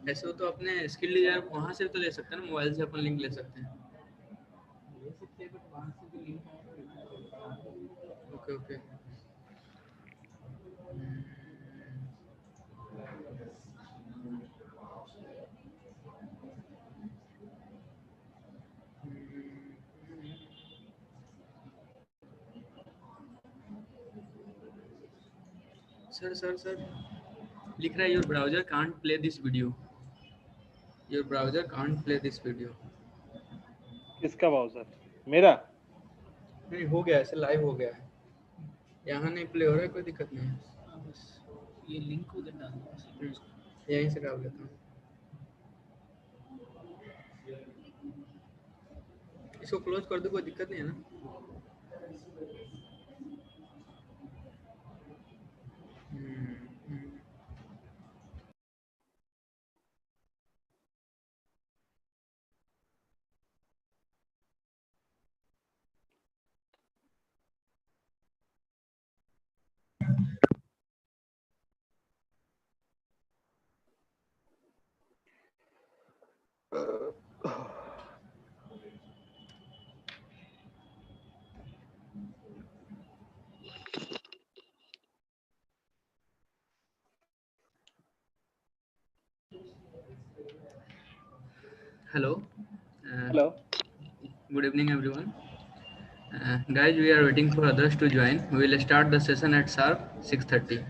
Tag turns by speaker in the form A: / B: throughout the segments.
A: ऐसे हो तो अपने स्किल डिजायर वहाँ से तो ले सकते हैं ना, मोबाइल से अपन लिंक ले सकते हैं। Okay okay. सर लिख रहा है your browser can't play this video, your browser can't play this video.
B: किसका ब्राउजर? मेरा
A: नहीं, हो गया, ऐसे लाइव हो गया है, यहाँ नहीं प्ले हो रहा है, कोई दिक्कत नहीं है।
C: ये लिंक उधर डाल दो,
A: यहीं से डाल लेता हूँ। इसको क्लोज कर दो, कोई दिक्कत नहीं है ना? Hello.
B: Hello.
A: Good evening, everyone. Guys, we are waiting for others to join. We will start the session at sharp 6:30.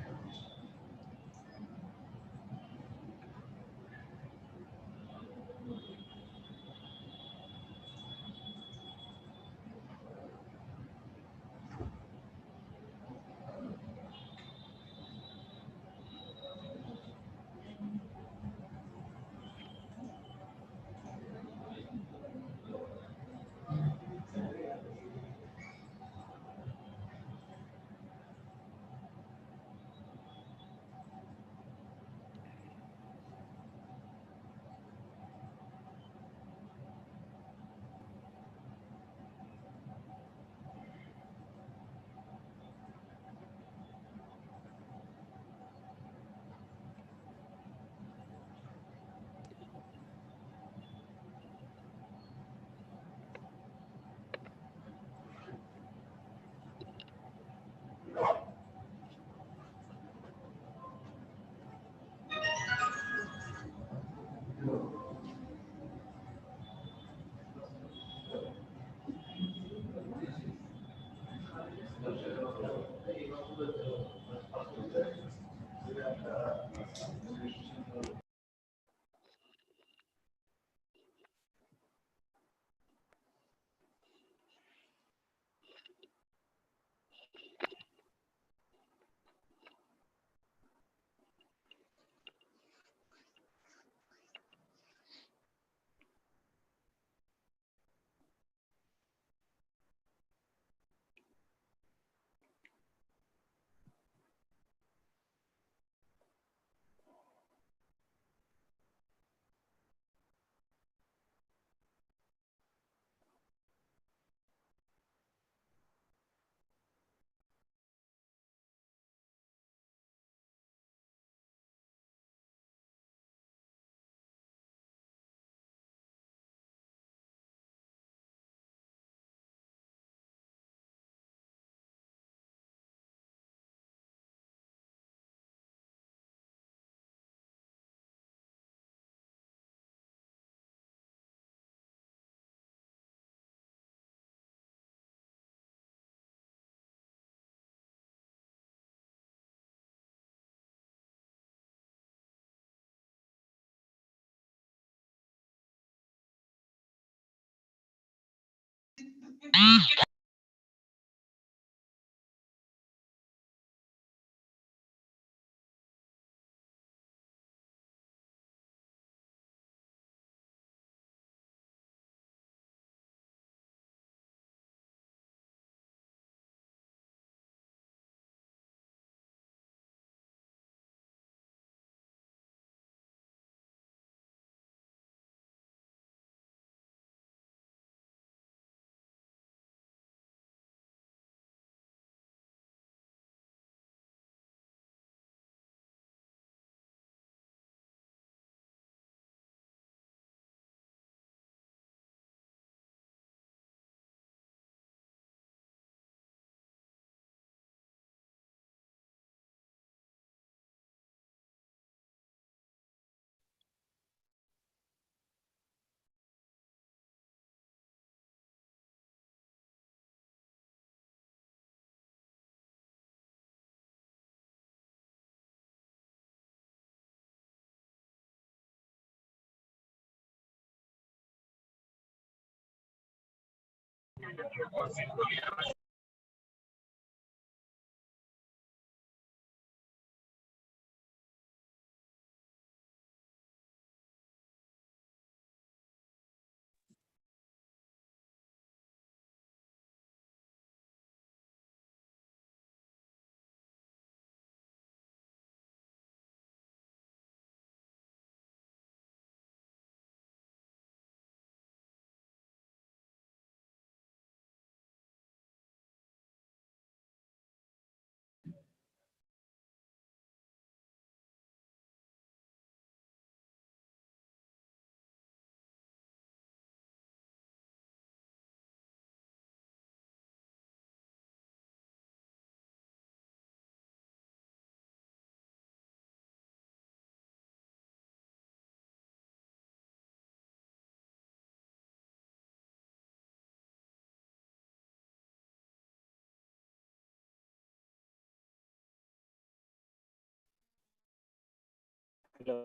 B: Hello.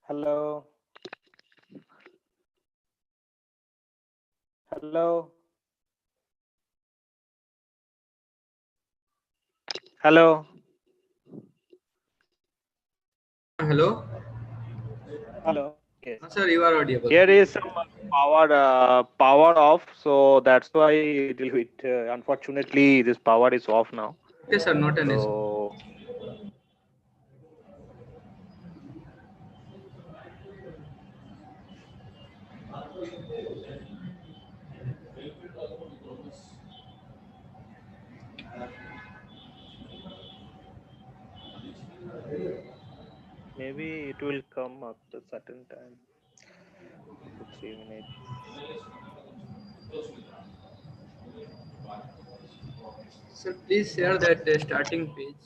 B: Hello. Hello. Hello.
A: Hello?
B: Hello. Yes.
A: Sir, you are audible.
B: Here is some power off, so that's why it will be. Unfortunately, this power is off now.
A: Okay, sir, not an issue.
B: So maybe it will come after certain time, 2 to 3 minutes.
A: Sir, please share that starting page.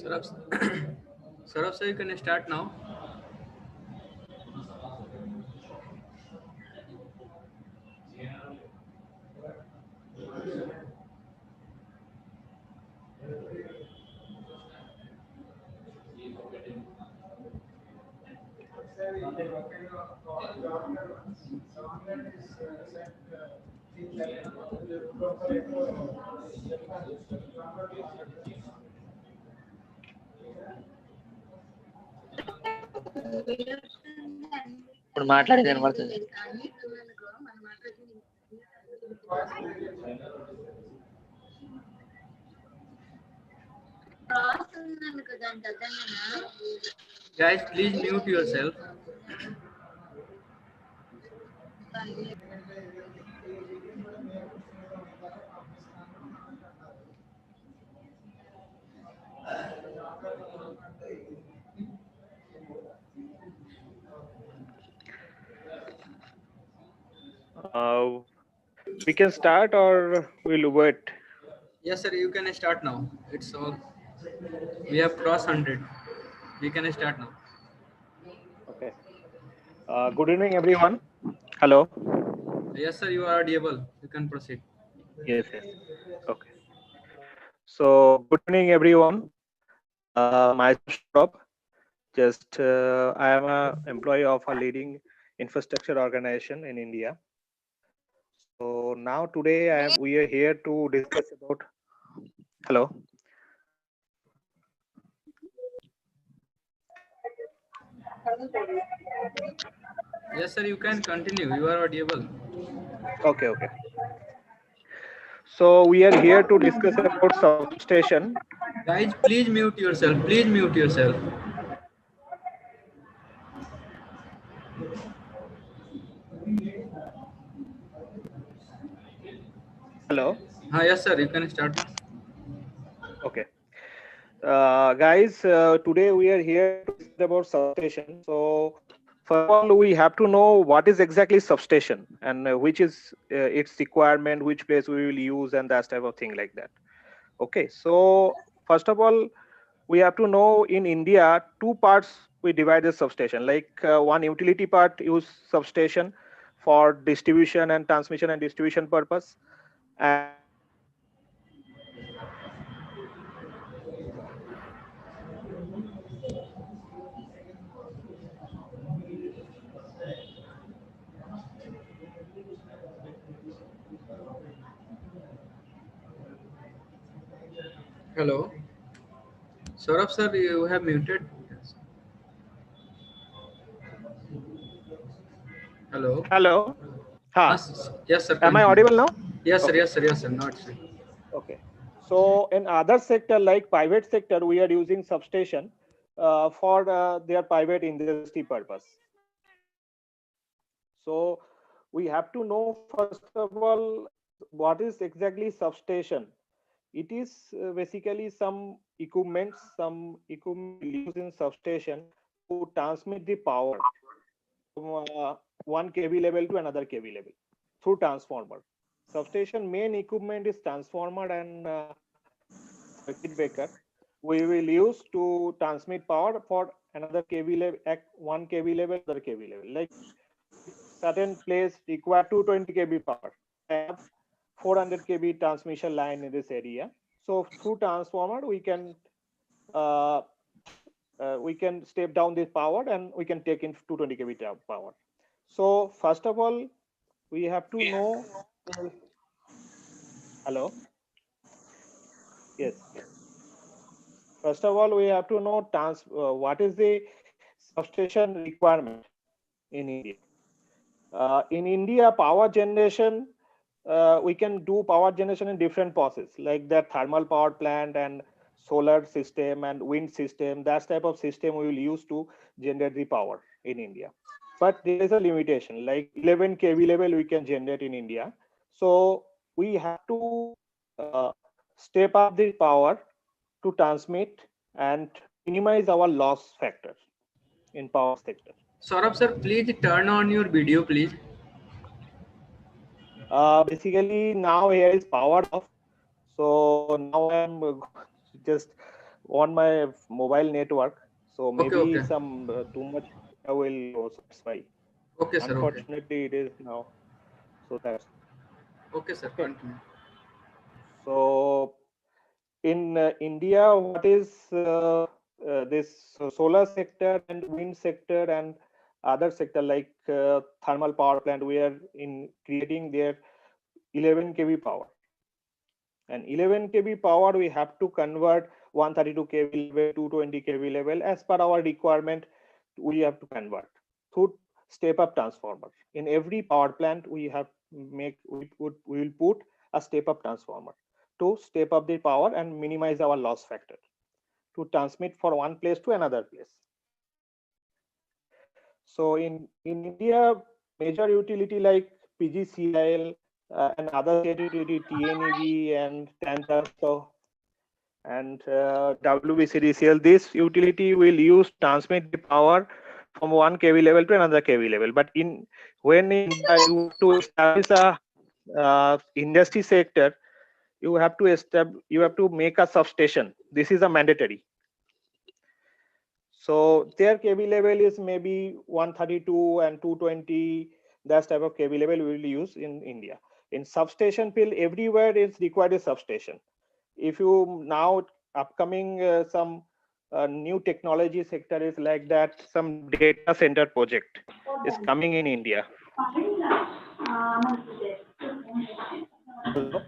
A: Sarab, Sarab sir, you can start now.
D: ఇప్పుడు మాట్లాడేది వినబడుతుంది.
A: Guys, please mute yourself.
B: We can start or we'll wait.
A: Yes, sir, you can start now. It's all. We have crossed 100. We can start now.
B: Okay. Good evening, everyone. Hello.
A: Yes, sir, you are audible. You can proceed.
B: Yes, yes. Okay. So, good evening, everyone. Myself, Saurabh. Just I am an employee of a leading infrastructure organization in India. So now today we are here to discuss about. Hello.
A: Yes, sir, you can continue. You are audible.
B: Okay, okay. So we are here to discuss about substation.
A: Guys, please mute yourself. Please mute yourself.
B: Hello.
A: Yes, sir, you can start now.
B: Okay. Guys, today we are here to discuss about substation. So first of all, we have to know what is exactly substation and which is its requirement, which place we will use, and that type of thing like that. Okay. So first of all, we have to know in India, two parts we divide the substation. Like one utility part use substation for distribution and transmission and distribution purpose. And
A: Hello. Saurabh, sir, you have muted. Yes. Hello.
B: hello. Ha.
A: Yes, sir.
B: Am I
A: Continue.
B: audible now?
A: Yes, sir.
B: Okay.
A: Yes, sir. Yes, sir. Not sir.
B: Okay. So in other sector like private sector, we are using substation for their private industry purpose. So we have to know first of all what is exactly substation. It is basically some equipment used in substation to transmit the power from one kV level to another kV level through transformer. Substation main equipment is transformer and circuit breaker. We will use to transmit power for another kV level, at one kV level, other kV level. Like certain place require 220 kV power. I have 400 kV transmission line in this area. So through transformer, we can step down this power and we can take in 220 kV power. So first of all, we have to know. Hello. Yes. First of all, we have to know what is the substation requirement in India. In India, power generation, we can do power generation in different process, like that thermal power plant and solar system and wind system. That type of system we will use to generate the power in India. But there is a limitation, like 11 kV level we can generate in India. So we have to step up the power to transmit and minimize our loss factor in power sector.
A: Saurabh, sir, please turn on your video, please.
B: Basically now here is power off. So now I'm just on my mobile network, so
A: Okay,
B: maybe
A: okay.
B: some too much data will go. So that's why.
A: Okay, sir. Okay.
B: Unfortunately, it is now. So that's
A: Okay, sir.
B: okay.
A: Continue.
B: So in India, what is this solar sector and wind sector and other sector like thermal power plant? We are in creating their 11 kV power. And 11 kV power, we have to convert 132 kV level, 220 kV level as per our requirement. We have to convert through step-up transformer. In every power plant, we have we will put a step-up transformer to step up the power and minimize our loss factor to transmit from one place to another place. So in India, major utility like PGCIL and other state utility TNEB and Tantas and WBCDCL, this utility will use transmit the power from one kV level to another kV level. But when in India you have to establish a industry sector, you have to make a substation. This is a mandatory. So their kV level is maybe 132 and 220. That type of kV level we will use in India. In substation field, everywhere is required a substation. If you now upcoming some new technology sector is like that, some data center project is coming in India. Hello.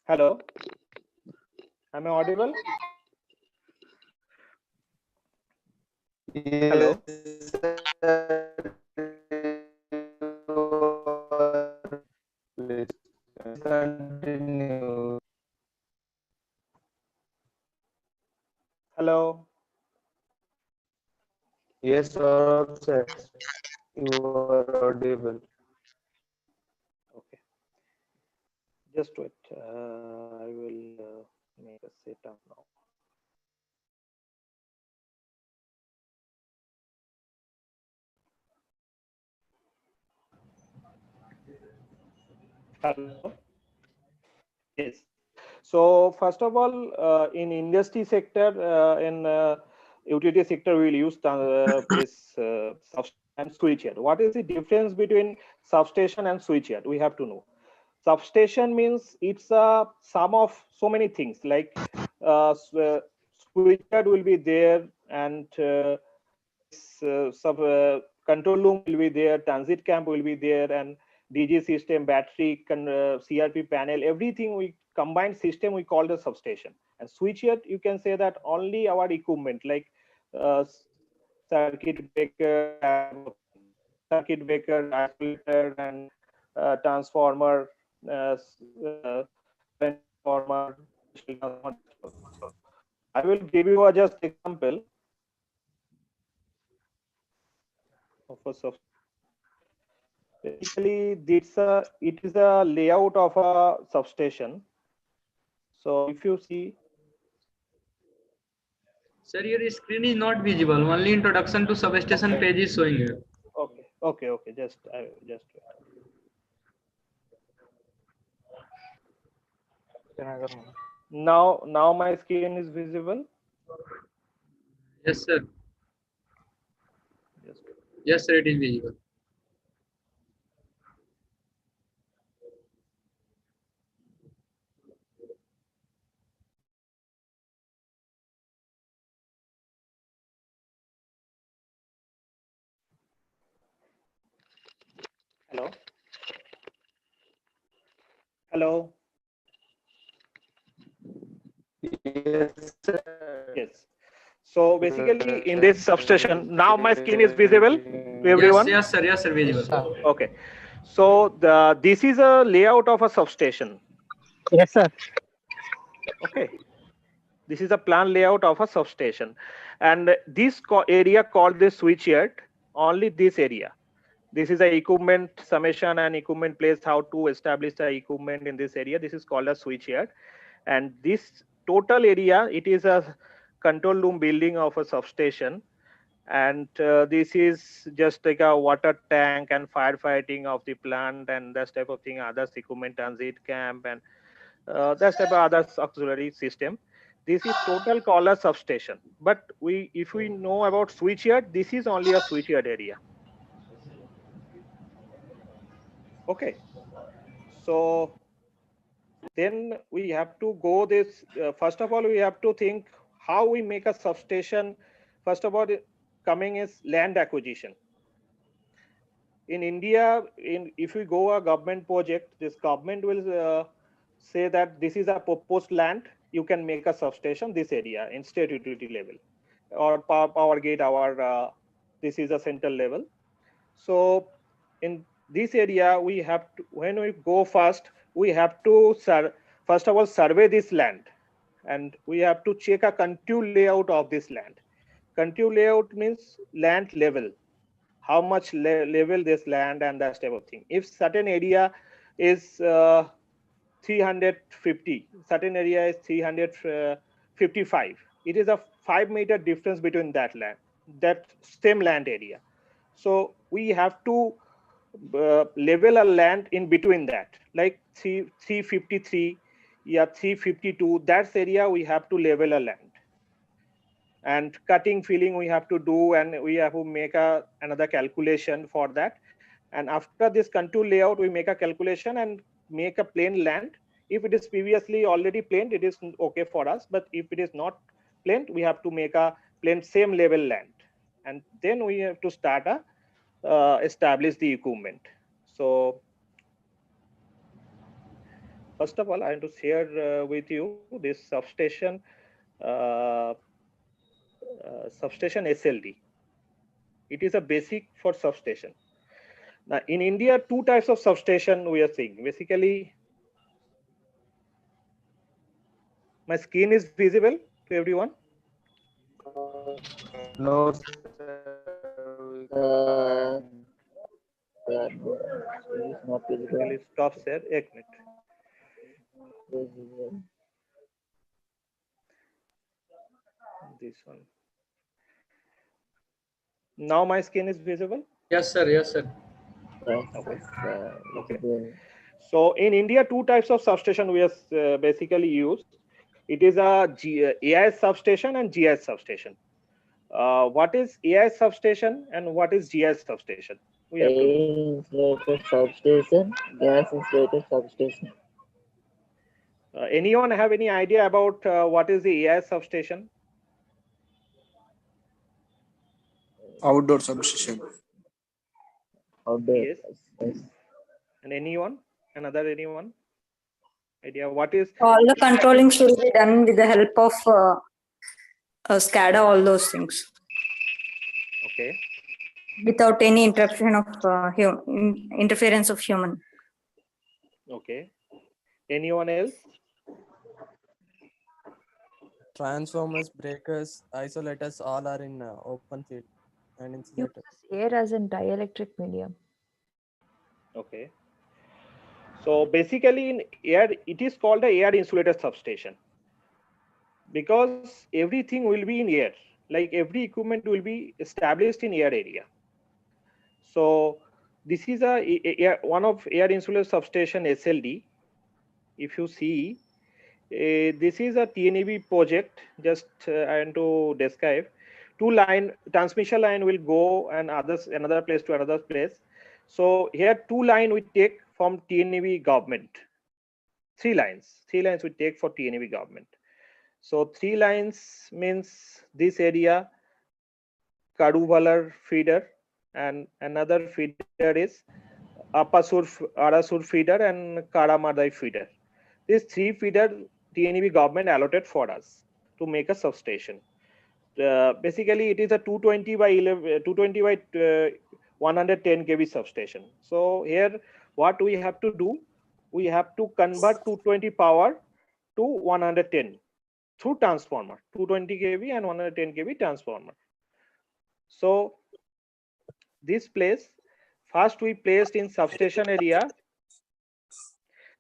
B: Hello. Am I audible? Hello.
D: Continue.
B: Hello.
D: Yes, Saurabh sir, you are audible.
B: Okay. Just wait. I will make a setup now. Hello. Yes. So first of all, in industry sector, in utility sector, we will use this substation and switchyard. What is the difference between substation and switchyard? We have to know. Substation means it's a sum of so many things like switchyard will be there and this control room will be there, transit camp will be there, and DG system, battery, CRP panel, everything we combined system we call the substation. And switchyard, you can say that only our equipment like uh, circuit breaker, circuit breaker, isolator, and transformer, current transformer, transformer. So I will give you a just example of a basically it is a layout of a substation. So if you see,
A: Sir, your screen is not visible. Only introduction to substation page is showing here.
B: okay, just just wait. Now my screen is visible.
A: Yes, sir.
B: Just
A: Yes, sir, it is visible.
B: hello, hello.
D: Yes, sir.
B: Yes. So basically, in this substation, now my screen is visible to everyone.
A: Yes, sir. Yes, sir, visible.
B: Okay. So this is a layout of a substation.
E: Yes, sir.
B: Okay. This is a plan layout of a substation, and this area called the switchyard. Only this area. This is a equipment summation and equipment place how to establish the equipment in this area. This is called a switchyard, and this total area it is a control room building of a substation, and this is just like a water tank and firefighting of the plant and that type of thing. Others equipment transit camp and That's about other auxiliary system. This is total collar substation. But if we know about switchyard, this is only a switchyard area. Okay. So then we have to go this. First of all, we have to think how we make a substation. First of all, coming is land acquisition. In India, if we go a government project, this government will say that this is a proposed land, you can make a substation this area in state utility level, or power grid, our this is a central level. So in this area, we have to, when we go first, we have to first of all survey this land, and we have to check a contour layout of this land. Contour layout means land level, how much level this land and that type of thing. If certain area is 350, certain area is 355, it is a 5 meter difference between that land, that same land area. So we have to level a land in between that, like 353, yeah, 352, that's area we have to level a land. And cutting filling we have to do, and we have to make another calculation for that. And after this contour layout, we make a calculation and make a plain land. If it is previously already planed, it is okay for us. But if it is not planed, we have to make a plain same level land. And then we have to start establish the equipment. So first of all, I want to share with you this substation, substation SLD. It is a basic for substation. Now in India, two types of substation we are seeing. Basically, my screen is visible to everyone.
D: No, sir.
E: It is not visible.
B: Basically, stop share. Ek minute. This one. Now my screen is visible.
A: Yes, sir. Yes, sir.
B: Okay. Okay. So in India, two types of substation we are basically used. It is a AIS substation and GIS substation. What is AIS substation and what is GIS substation? We have to know.
E: Insulated substation, gas insulated substation.
B: Anyone have any idea about what is the AIS substation?
F: Outdoor substation.
E: Outdoor.
B: Yes.
E: Yes.
B: And anyone? Another anyone? Idea what is?
G: All the controlling will be done with the help of SCADA, all those things,
B: Okay.
G: without any interruption of interference of human.
B: Okay. Anyone else?
H: Transformers, breakers, isolators, all are in open field and insulators.
I: Air as in dielectric medium.
B: Okay. So basically in air, it is called a air insulated substation because everything will be in air, like every equipment will be established in air area. So this is one of air insulated substation SLD. If you see, this is a TNEB project. Just I want to describe. Two line transmission line will go and another place to another place. So here two line we take from TNEB government. Three lines we take for TNEB government. So three lines means this area, Karuvalar feeder, and another feeder is Arasur feeder and Karamadai feeder. These three feeder TNEB government allotted for us to make a substation. Basically, it is a 220 by 110 kV substation. So here, what we have to do, we have to convert 220 power to 110 through transformer, 220 kV and 110 kV transformer. So this place, first we placed in substation area.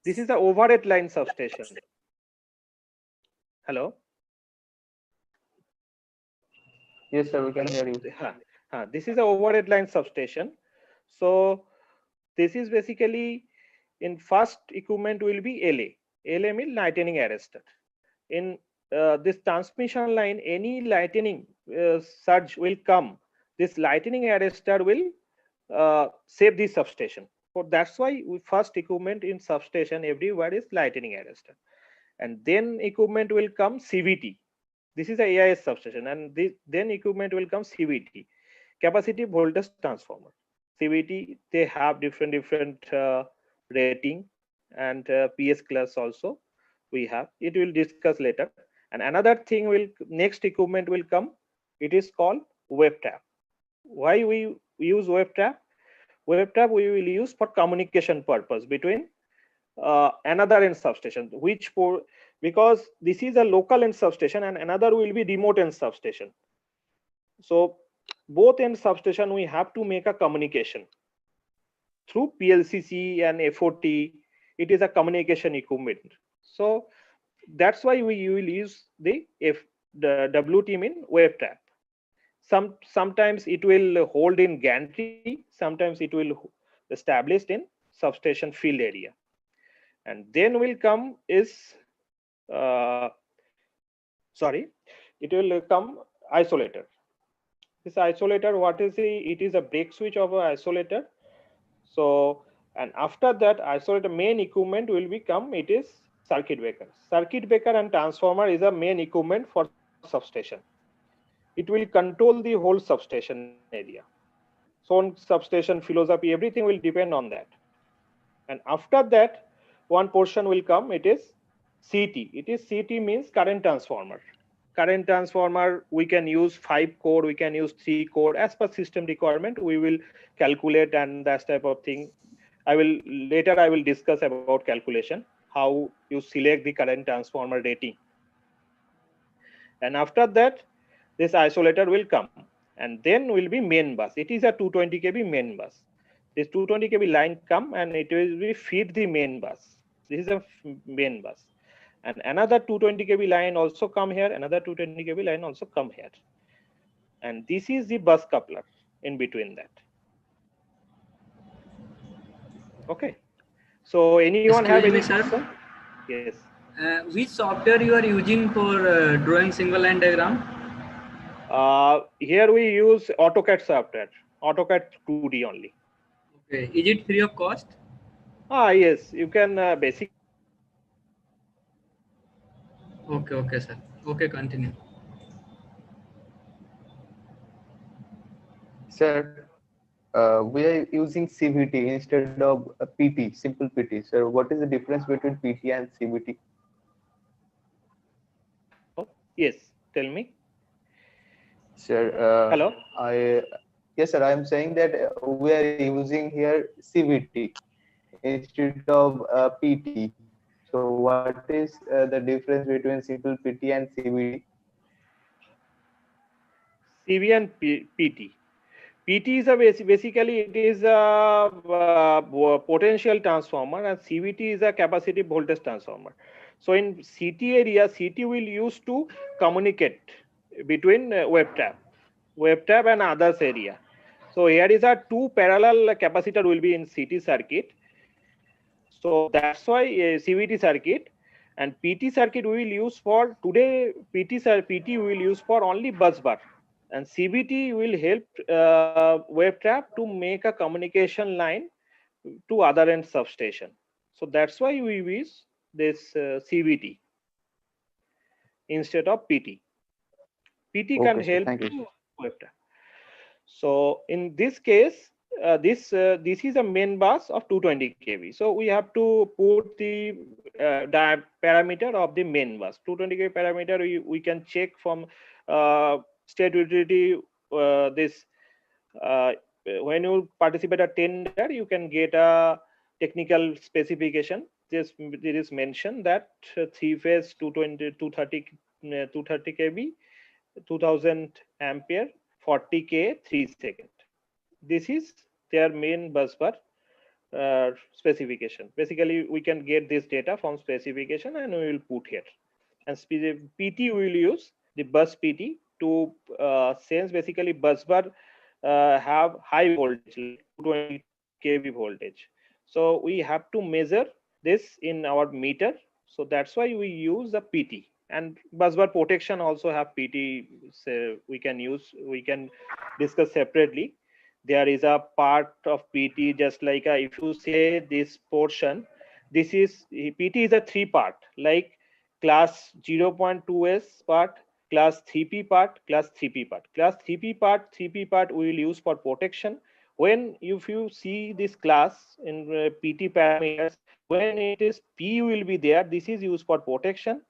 B: This is the overhead line substation. Hello.
D: Yes, sir, we can hear you.
B: This is the overhead line substation. So this is basically in first equipment will be LA. LM is lightning arrestor. In this transmission line, any lightning surge will come. This lightning arrestor will save the substation. So that's why first equipment in substation everywhere is lightning arrestor, and then equipment will come CVT. This is a AIS substation, and then equipment will come CVT, capacity voltage transformer. CVT, they have different rating, and PS class also we have. It will discuss later. And another thing will, next equipment will come. It is called wave trap. Why we use wave trap? Wave trap we will use for communication purpose between another end substation, because this is a local end substation and another will be remote end substation. So both end substation we have to make a communication through PLCC and FOT. It is a communication equipment. So that's why we will use the WT mean wave trap. Sometimes it will hold in gantry, sometimes it will established in substation field area. And then will come is it will come isolator. This isolator, what is it is a break switch of an isolator. So, and after that isolator main equipment will become, it is circuit breaker. Circuit breaker and transformer is a main equipment for substation. It will control the whole substation area. So on substation philosophy, everything will depend on that. And after that, one portion will come, it is CT. It is CT means current transformer. Current transformer, we can use 5 core, we can use 3 core. As per system requirement, we will calculate and that type of thing. I will discuss about calculation, how you select the current transformer rating. And after that, this isolator will come, and then will be main bus. It is a 220 kV main bus. This 220 kV line come and it will be feed the main bus. This is a main bus. And another 220 kV line also come here, another 220 kV line also come here. And this is the bus coupler in between that. Okay. So anyone have any question? Yes.
A: Which software you are using for drawing single line diagram?
B: Here we use AutoCAD software, AutoCAD 2D only.
A: Okay. Is it free of cost?
B: Yes, you can basic.
A: Okay, sir. Okay, continue.
D: Sir, we are using CVT instead of PT, simple PT. Sir, what is the difference between PT and CVT?
B: Yes, tell me.
D: Sir,
B: Hello.
D: Yes, sir. I am saying that we are using here CVT instead of PT. So, what is the difference between simple PT and CVT?
B: CV and PT. PT is a basically it is a potential transformer, and CVT is a capacity voltage transformer. So in CT area, CT will use to communicate between wave trap and others area. So here is a 2 parallel capacitor will be in CT circuit. So that's why CVT circuit, and PT circuit we will use for today. PT we will use for only bus bar, and CVT will help wave trap to make a communication line to other end substation. So that's why we use this CVT instead of PT. PT can help to wave trap. So in this case, this is a main bus of 220 kV. So we have to put the parameter of the main bus. 220 kV parameter we can check from state utility. When you participate a tender, you can get a technical specification. There is mentioned that 3-phase 230 kV, 2000 ampere, 40K 3 second. This is their main bus bar specification. Basically, we can get this data from specification and we will put here. And PT we will use the bus PT to sense basically bus bar have high voltage, like 220 kV voltage. So we have to measure this in our meter. So that's why we use the PT. And busbar protection also have PT. So we can discuss separately. There is a part of PT, just like if you say this portion, this is PT is a 3-part, like class 0.2s part, class 3p part, class 3p part. Class 3p part we will use for protection. When if you see this class in PT parameters, when it is P will be there, this is used for protection.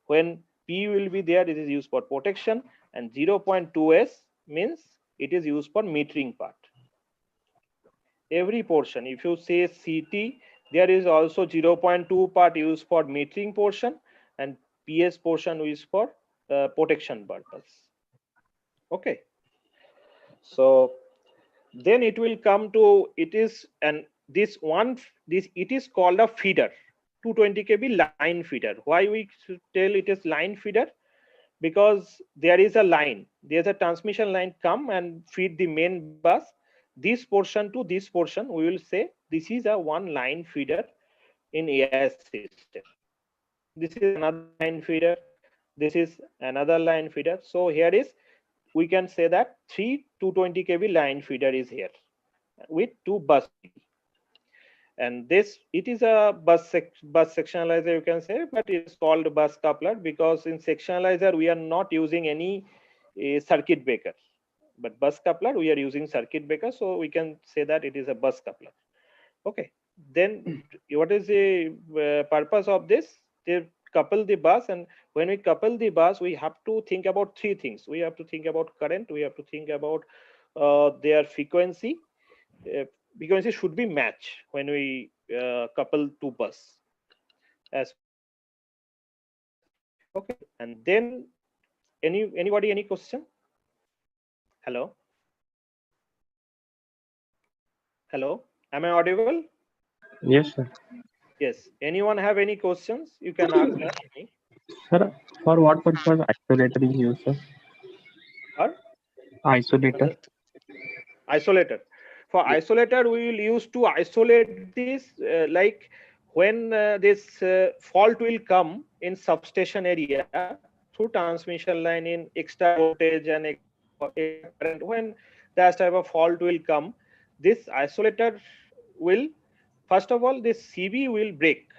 B: When P will be there, this is used for protection. And 0.2s means it is used for metering part. Every portion, if you say CT, there is also 0.2 part used for metering portion, and PS portion is for protection purpose. Okay. So then it will come to, it is, and this it is called a feeder, 220 kV line feeder. Why we tell it is line feeder? Because there is a line, there's a transmission line come and feed the main bus. This portion to this portion, we will say this is a one line feeder in AIS system. This is another line feeder, this is another line feeder. So here is, we can say that 220 kV line feeder is here with 2 bus. And this, it is a bus sectionalizer, you can say, but it is called bus coupler because in sectionalizer we are not using any circuit breaker, but bus coupler we are using circuit breaker, so we can say that it is a bus coupler. Okay, then what is the purpose of this? They couple the bus, and when we couple the bus, we have to think about 3 things. We have to think about current, we have to think about their frequency. Frequency should be match when we couple 2 bus. As okay, and then anybody any question? Hello, am I audible?
J: Yes, sir.
B: Yes, anyone have any questions? You can ask me.
J: Sir, for what purpose isolator is used, sir?
B: Or
J: Isolator.
B: Isolator. For isolator, we will use to isolate this, like when this fault will come in substation area through transmission line in extra voltage and extra current. When that type of fault will come, this isolator will, first of all, this CB will break.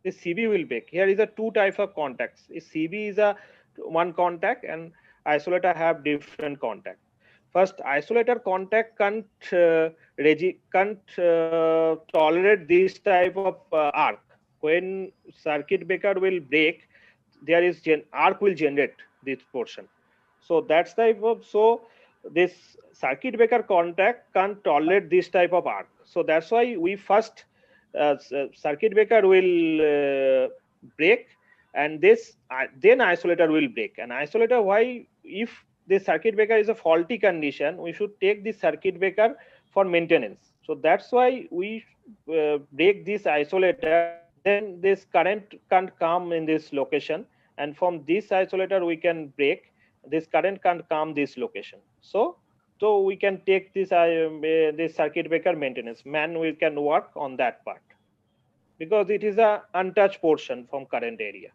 B: This CB will break. Here is a 2 types of contacts. CB is a one contact, and isolator have different contact. First, isolator contact can't tolerate this type of arc. When circuit breaker will break, there is arc will generate this portion. So that's type of, so this circuit breaker contact can't tolerate this type of arc. So that's why we first circuit breaker will break, and this then isolator will break. And isolator, why? If the circuit breaker is a faulty condition, we should take the circuit breaker for maintenance. So that's why we break this isolator. Then this current can't come in this location, and from this isolator we can break. This current can't come this location. So we can take this this circuit breaker maintenance. We can work on that part because it is a untouched portion from current area.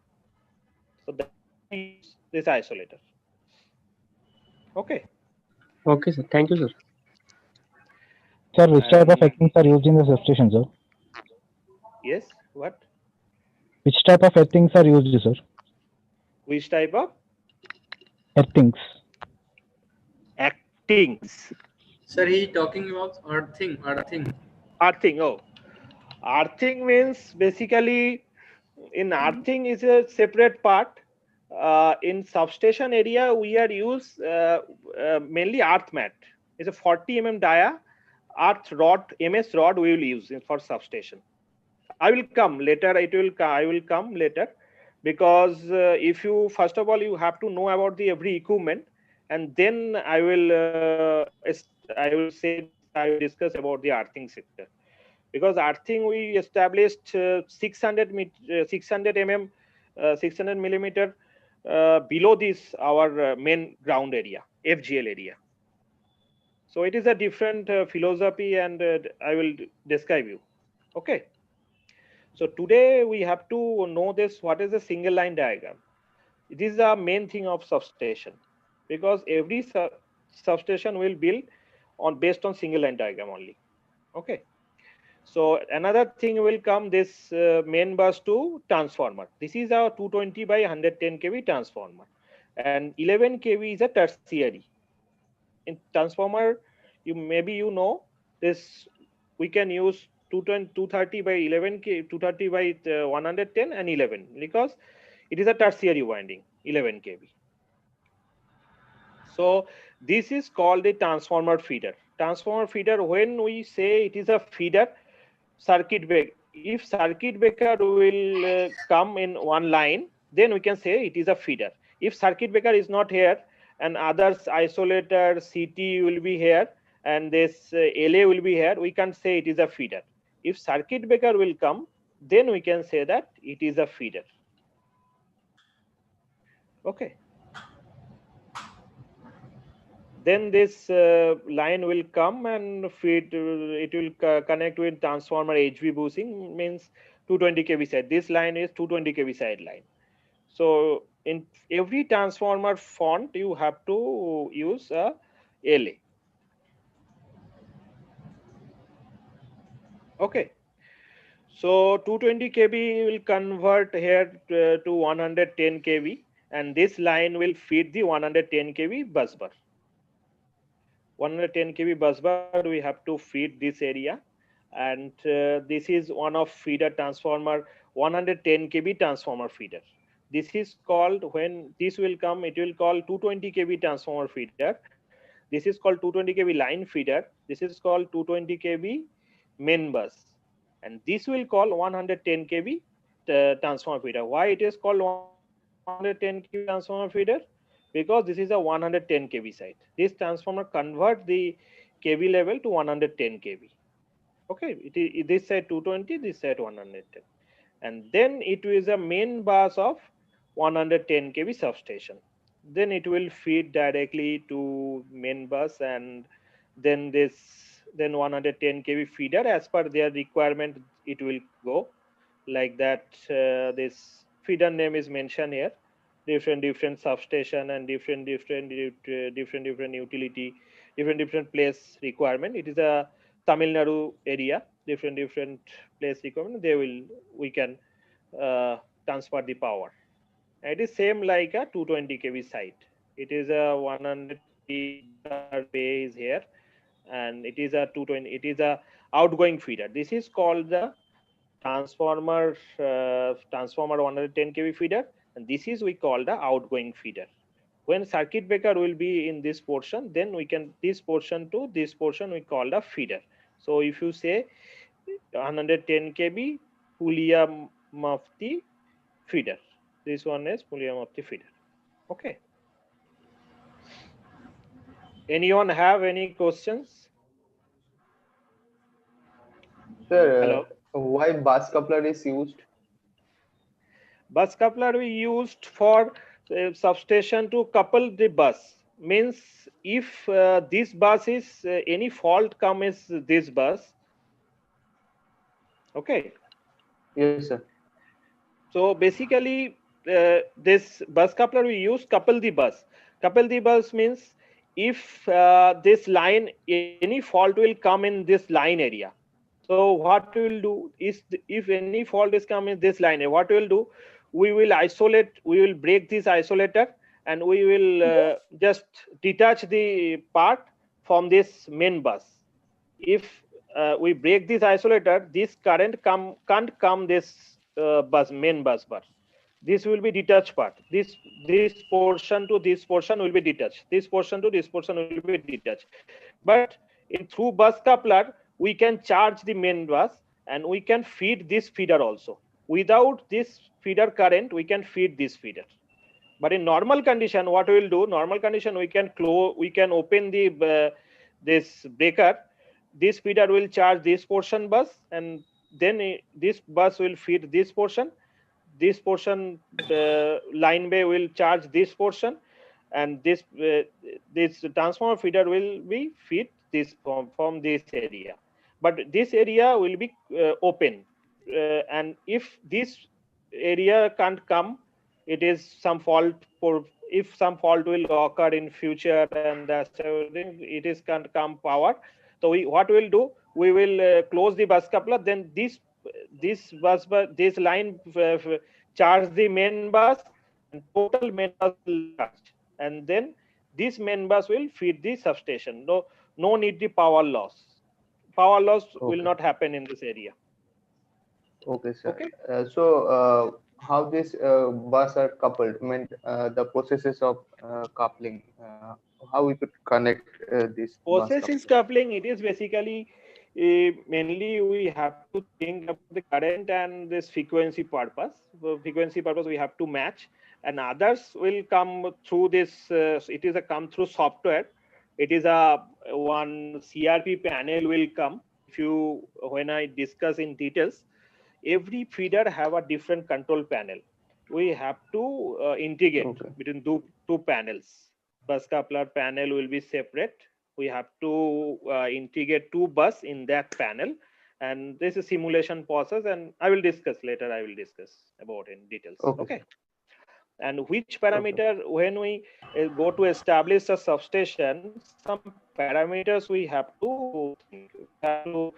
B: So that is this isolator. Okay.
J: Okay, sir. Thank you, sir.
K: Sir, which type of earthings are used in the substation, sir?
B: Yes, what?
K: Which type of earthings are used, sir?
B: Which type of?
K: Earthings.
B: Actings.
A: Sir, he talking about earthing.
B: Earthing, oh. Earthing means basically, in earthing is a separate part. In substation area, we are use mainly earth mat. It's a 40 mm dia, earth rod, MS rod we will use for substation. I will come later. I will come later, because if you, first of all, you have to know about the every equipment, and then I will discuss about the earthing sector. Because earthing we established 600 mm, 600 millimeter below this our main ground area, FGL area. So it is a different philosophy, and I will describe you. Okay. So today we have to know this, what is the single line diagram. It is the main thing of substation, because every substation will build on based on single line diagram only. Okay. So another thing will come, this main bus to transformer. This is a 220 by 110 kV transformer, and 11 kV is a tertiary. In transformer, you know this, we can use 230 by 11 k, 230 by 110 and 11, because it is a tertiary winding, 11 kV. So this is called a transformer feeder. Transformer feeder, when we say it is a feeder, circuit breaker, if circuit breaker will come in one line, then we can say it is a feeder. If circuit breaker is not here and others isolator CT will be here and this LA will be here, we can't say it is a feeder. If circuit breaker will come, then we can say that it is a feeder. Okay. Then this line will come and feed, it will connect with transformer HV boosting, means 220 kV side. This line is 220 kV side line. So in every transformer font, you have to use a LA. Okay. So 220 kV will convert here to 110 kV, and this line will feed the 110 kV bus bar. 110 kV bus bar, we have to feed this area, and this is one of feeder transformer, 110 kV transformer feeder. This is called, when this will come, it will call 220 kV transformer feeder. This is called 220 kV line feeder. This is called 220 kV main bus, and this will call 110 kV transformer feeder. Why it is called 110 kV transformer feeder? Because this is a 110 kV side. This transformer convert the kV level to 110 kV. Okay, this side 220, this side 110, and then it is a main bus of 110 kV substation. Then it will feed directly to main bus, and then then 110 kV feeder, as per their requirement it will go like that. This feeder name is mentioned here, different substation and different utility, different place requirement. It is a Tamil Nadu area, different place requirement, we can transfer the power. It is same like a 220 kV site. It is a 120 other bay is here, and it is a 220, it is a outgoing feeder. This is called the transformer 110 kV feeder, and this is we call the outgoing feeder. When circuit breaker will be in this portion, then we can, this portion to this portion we call the feeder. So if you say 110 kV Pulia Mafti feeder, this one is Pulia Mafti feeder. Okay. Anyone have any questions?
D: Sir,
B: Hello.
D: why bus coupler is used?
B: Bus coupler we used for substation to couple the bus. Means if this bus is any fault come is this bus. Okay.
D: Yes, sir.
B: So basically this bus coupler we use couple the bus. Couple the bus means if this line, any fault will come in this line area. So what we will do is, if any fault is come in this line, what we will do, we will isolate, we will break this isolator, and we will just detach the part from this main bus. If we break this isolator, this current can't come this main bus bar. This will be detached part. This portion to this portion will be detached. This portion to this portion will be detached. But in through bus coupler, we can charge the main bus, and we can feed this feeder also. Without this feeder current, we can feed this feeder. But in normal condition, what we will do? Normal condition, we can close, we can open the this breaker. This feeder will charge this portion bus, and then this bus will feed this portion. This portion line bay will charge this portion, and this transformer feeder will be feed this from this area. But this area will be open. and if this area can't come, it is some fault. For if some fault will occur in future and that's everything, it is can't come power. So what we'll do, we will close the bus coupler, then this line charge the main bus, and total main bus will charge, and then this main bus will feed the substation. No need the power loss. Power loss will
D: Okay.
B: not happen in this area.
D: Okay, sir.
B: Okay.
D: How these bus are coupled? I mean, the processes of coupling. How we could connect this bus
B: Processes
D: couplers?
B: coupling, it is basically mainly we have to think about the current and this frequency purpose. For frequency purpose, we have to match, and others will come through this. It is a come through software. It is a one CRP panel will come. If you when I discuss in details, every feeder have a different control panel. We have to integrate
D: Okay.
B: between two panels. Bus coupler panel will be separate. We have to integrate two bus in that panel, and this is simulation process, and I will discuss later. I will discuss about in details.
D: Okay,
B: Okay.
D: sir.
B: And which
D: Okay.
B: parameter, when we go to establish a substation, some parameters we have to think. We have to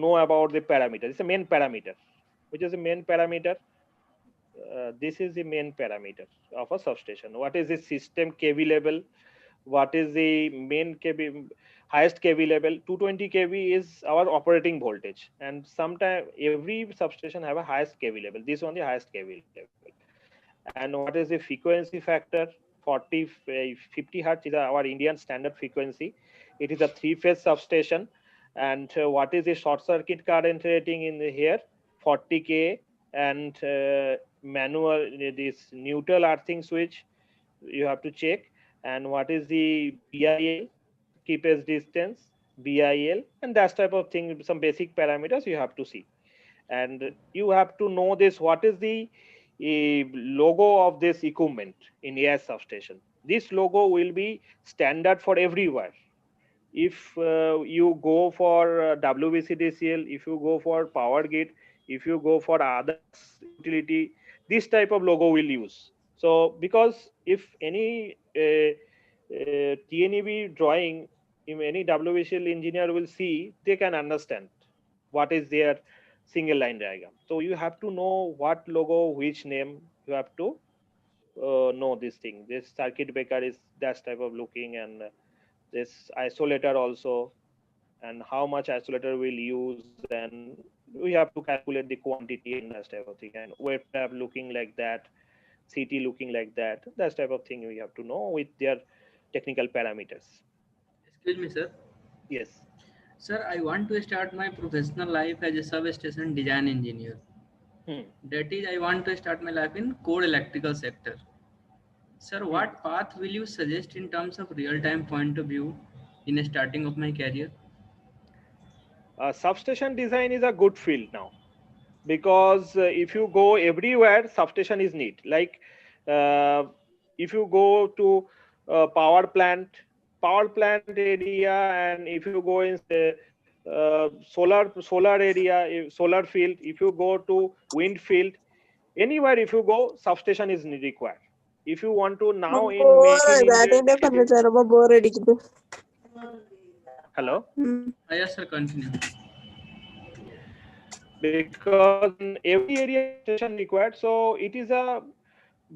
B: know about the parameter. It's a main parameter. Which is the main parameter? This is the main parameter of a substation. What is the system kV level? What is the main kV, highest kV level? 220 kV is our operating voltage, and sometimes every substation have a highest kV level. This one the highest kV level. And what is the frequency factor? 50 hertz is our Indian standard frequency. It is a three-phase substation. And what is the short circuit current rating in here? 40K. And manual, this neutral earthing switch you have to check. And what is the BIL, keepage distance, BIL, and that type of thing. Some basic parameters you have to see, and you have to know this. What is the logo of this equipment in AIS substation? This logo will be standard for everywhere. If you go for WBCDCL, if you go for power grid, if you go for others utility, this type of logo will use. So because if any TNEB drawing, if any WBCL engineer will see, they can understand what is their single line diagram. So you have to know what logo, which name. You have to know this thing. This circuit breaker is that type of looking, and this isolator also, and how much isolator we'll use, and we have to calculate the quantity and that type of thing, and wave tab looking like that, CT looking like that. That type of thing we have to know with their technical parameters.
A: Excuse me, sir.
B: Yes.
A: Sir, I want to start my professional life as a substation design engineer. That is, I want to start my life in core electrical sector. Sir, what path will you suggest in terms of real-time point of view in the starting of my career?
B: Substation design is a good field now, because if you go everywhere, substation is need. Like if you go to power plant area, and if you go in solar area, solar field, if you go to wind field, anywhere if you go, substation is required. If you want to now in make in India. Hello.
A: Yes, sir. Continue.
B: Because in every area substation required, so it is a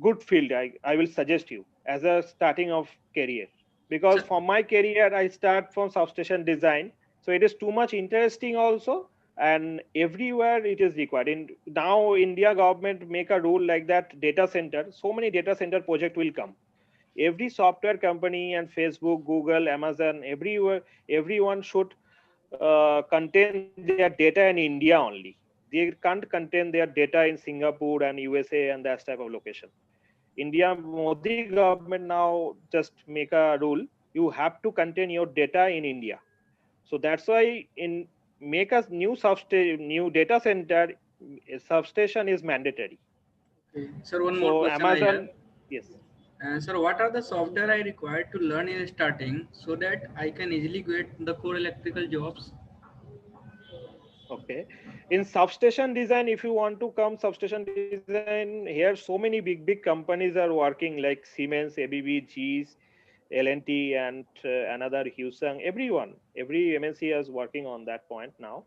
B: good field. I will suggest you as a starting of career, because for my career I start from substation design, so it is too much interesting also, and everywhere it is required. In now India government make a rule like that, data center, so many data center project will come. Every software company and Facebook, Google, Amazon, everywhere, everyone should contain their data in India only. They can't contain their data in Singapore and USA and that type of location. India Modi government now just make a rule, you have to contain your data in India. So that's why in make a new data center, substation is mandatory.
A: Okay. Sir, one more
B: So
A: question I have.
B: Amazon, yes.
A: Sir, what are the software I required to learn in starting so that I can easily get the core electrical jobs?
B: Okay. In substation design, if you want to come substation design, here so many big companies are working like Siemens, ABB, GE's, L&T, and another Hyosung. Every MNC is working on that point now.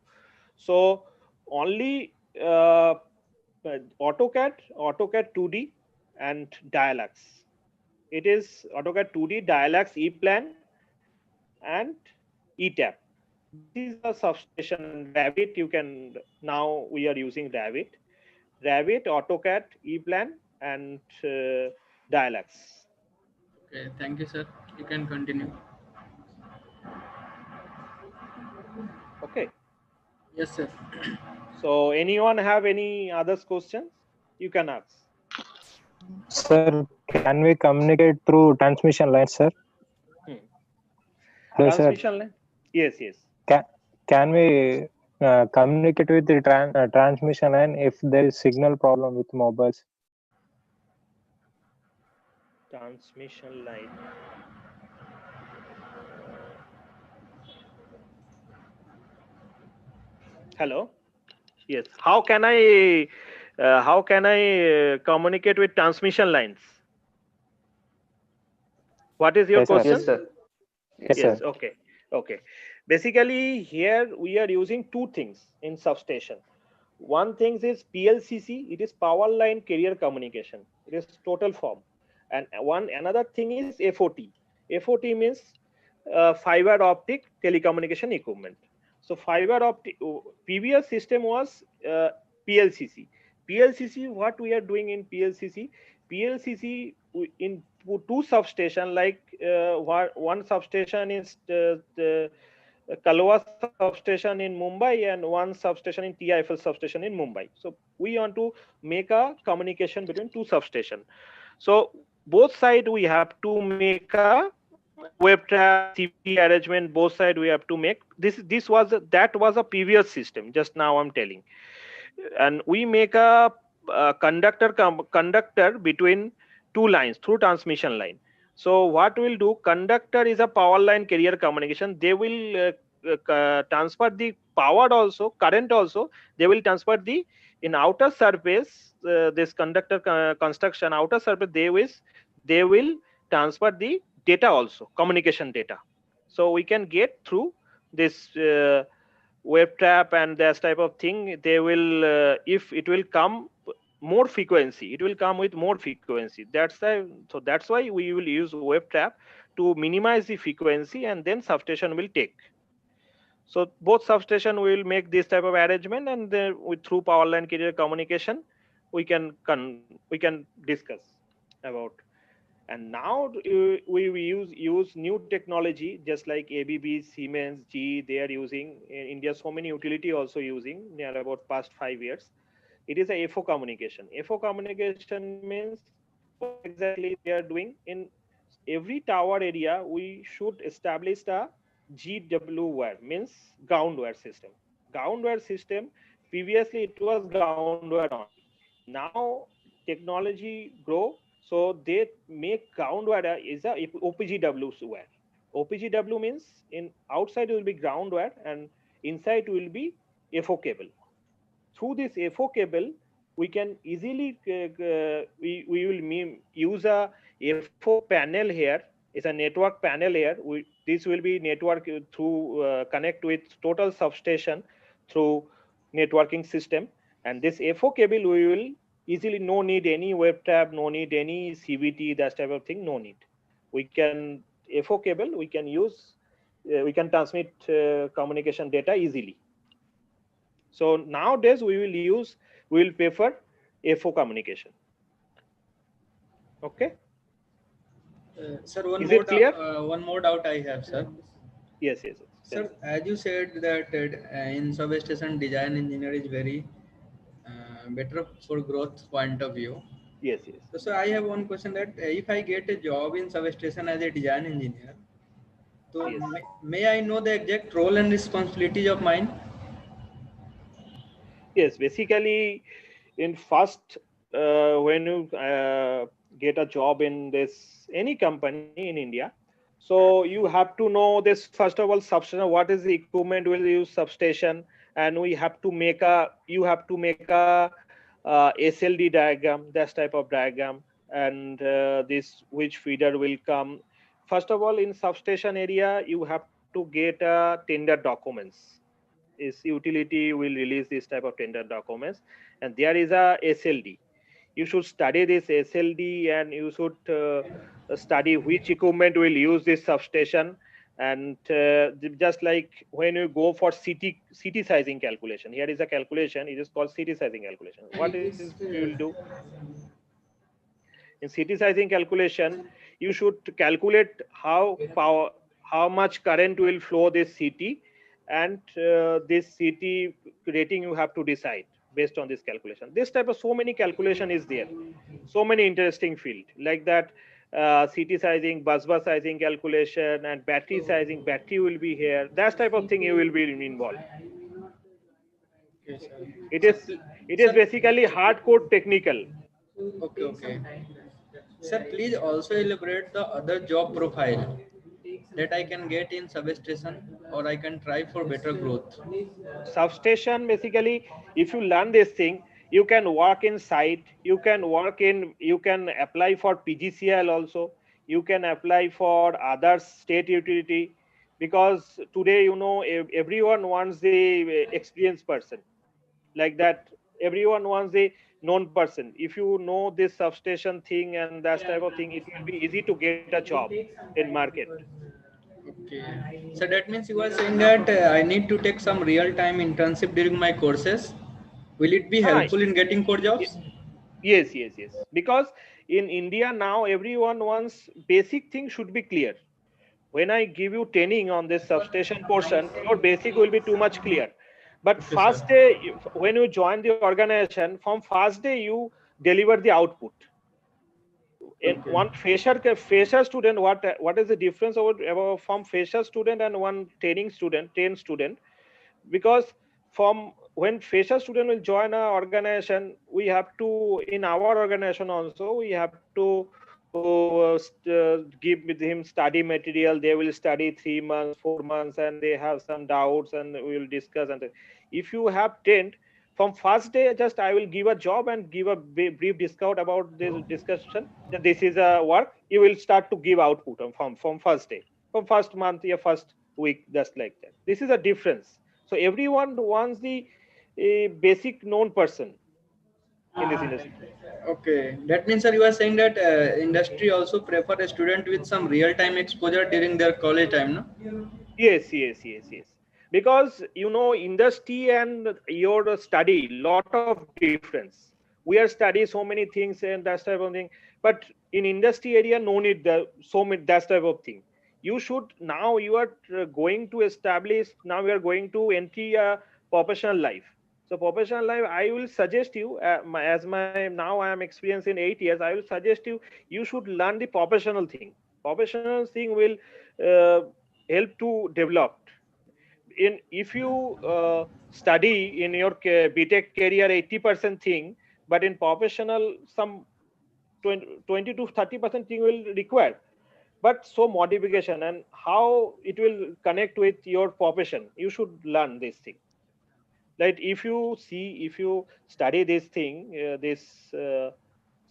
B: So only AutoCAD 2D, and Dialux. It is AutoCAD 2D, Dialux, E-Plan, and ETAP. This is the substation. Revit, you can, now we are using Revit, AutoCAD, E-Plan, and Dialux.
A: Okay, thank you, sir. You can continue.
B: Okay.
A: Yes, sir.
B: So anyone have any other questions? You can ask.
J: Sir, can we communicate through transmission lines, sir? Hello,
B: Transmission
J: sir.
B: line? Yes.
J: Can we communicate with the transmission line if there is signal problem with mobiles?
B: Transmission line. Hello. Yes. How can I communicate with transmission lines? What is your question?
D: Yes, sir.
B: Yes. Okay. Basically, here we are using two things in substation. One thing is PLCC. It is power line carrier communication. It is total form. And another thing is FOT. FOT means fiber optic telecommunication equipment. So fiber optic previous system was PLCC. PLCC, what we are doing in PLCC? PLCC in two substation, like one substation is the Kalwa substation in Mumbai and one substation in TIFL substation in Mumbai. So we want to make a communication between two substations. So both sides we have to make a web trap, CVT arrangement. Both sides we have to make. That was a previous system. Just now I'm telling, and we make a conductor between two lines through transmission line. So what we'll do, conductor is a power line carrier communication. They will transfer the power also, current also. They will transfer the in outer surface, this conductor construction outer surface, they will transfer the data also, communication data. So we can get through this web trap and this type of thing. They will if it will come more frequency, it will come with more frequency. That's why we will use web trap to minimize the frequency, and then substation will take. So both substation will make this type of arrangement, and then through power line carrier communication we can discuss about. And now we use new technology, just like ABB, Siemens, GE. They are using in India. So many utility also using near about past 5 years. It is a FO communication. FO communication means what exactly they are doing. In every tower area, we should establish a GW wire, means ground wire system. Ground wire system, previously it was ground wire only. Now technology grow, so they make ground wire is a OPGW wire. OPGW means in outside will be ground wire and inside will be FO cable. Through this FO cable, we can easily we will use a FO panel here. It's a network panel here. This will be network through connect with total substation through networking system. And this FO cable, we will easily, no need any web trap, no need any CVT, that type of thing, no need. We can FO cable, we can use, we can transmit communication data easily. So nowadays we will prefer FO communication. Okay.
A: Sir, one more doubt I have, sir.
B: Yes.
A: Sir, as you said that in substation design engineer is very better for growth point of view.
B: Yes.
A: So I have one question, that if I get a job in substation as a design engineer, so
B: yes.
A: may I know the exact role and responsibilities of mine?
B: Yes, basically in first when you get a job in this any company in India, so you have to know this, first of all, substation, what is the equipment will use substation, and you have to make a SLD diagram, that type of diagram, and this which feeder will come. First of all, in substation area, you have to get tender documents. Is utility will release this type of tender documents, and there is a SLD. You should study this SLD, and you should study which equipment will use this substation. And just like when you go for city sizing calculation, here is a calculation. It is called city sizing calculation. What is you will do in city sizing calculation? You should calculate how much current will flow this city, and this city rating you have to decide based on this calculation. This type of so many calculation is there, so many interesting field like that. City sizing, bus sizing calculation, and battery sizing, battery will be here. That type of thing you will be involved.
A: Okay, sir.
B: It is basically hardcore technical.
A: Okay. Sir, please also elaborate the other job profile that I can get in substation, or I can try for better growth.
B: Substation, basically, if you learn this thing, you can work in site, you can apply for PGCL also, you can apply for other state utility, because today everyone wants the experienced person, like that. Everyone wants a known person. If you know this substation thing and that type of thing, it will be easy to get a job in market.
A: Okay. So that means you are saying that I need to take some real-time internship during my courses. Will it be helpful in getting for jobs?
B: Yes. Because in India now, everyone wants basic things should be clear. When I give you training on this substation portion, your basic will be too much clear. But first day, when you join the organization, from first day you deliver the output. And one fresher student, what is the difference over from fresher student and one trained student? Because from when fresher student will join our organization, we have to, in our organization also, we have to give with him study material. They will study 3 months, 4 months, and they have some doubts, and we will discuss. And if you have trained from first day, just I will give a job and give a brief discount about this discussion, that this is a work, you will start to give output from first day, from first month, your first week, just like that. This is a difference. So everyone wants the basic known person in this industry.
A: Okay, that means, sir, you are saying that industry also prefer a student with some real-time exposure during their college time, no?
B: Yes. Because industry and your study, lot of difference. We are studying so many things and that type of thing, but in industry area, no need that type of thing. You should, now you are going to establish, now you are going to enter a professional life. So professional life, I will suggest you, now I am experienced in 8 years, I will suggest you should learn the professional thing. Professional thing will help to develop. If you study in your BTech career 80% thing, but in professional some 20 to 30% thing will require. But so modification and how it will connect with your profession, you should learn this thing. Like if you study this thing, this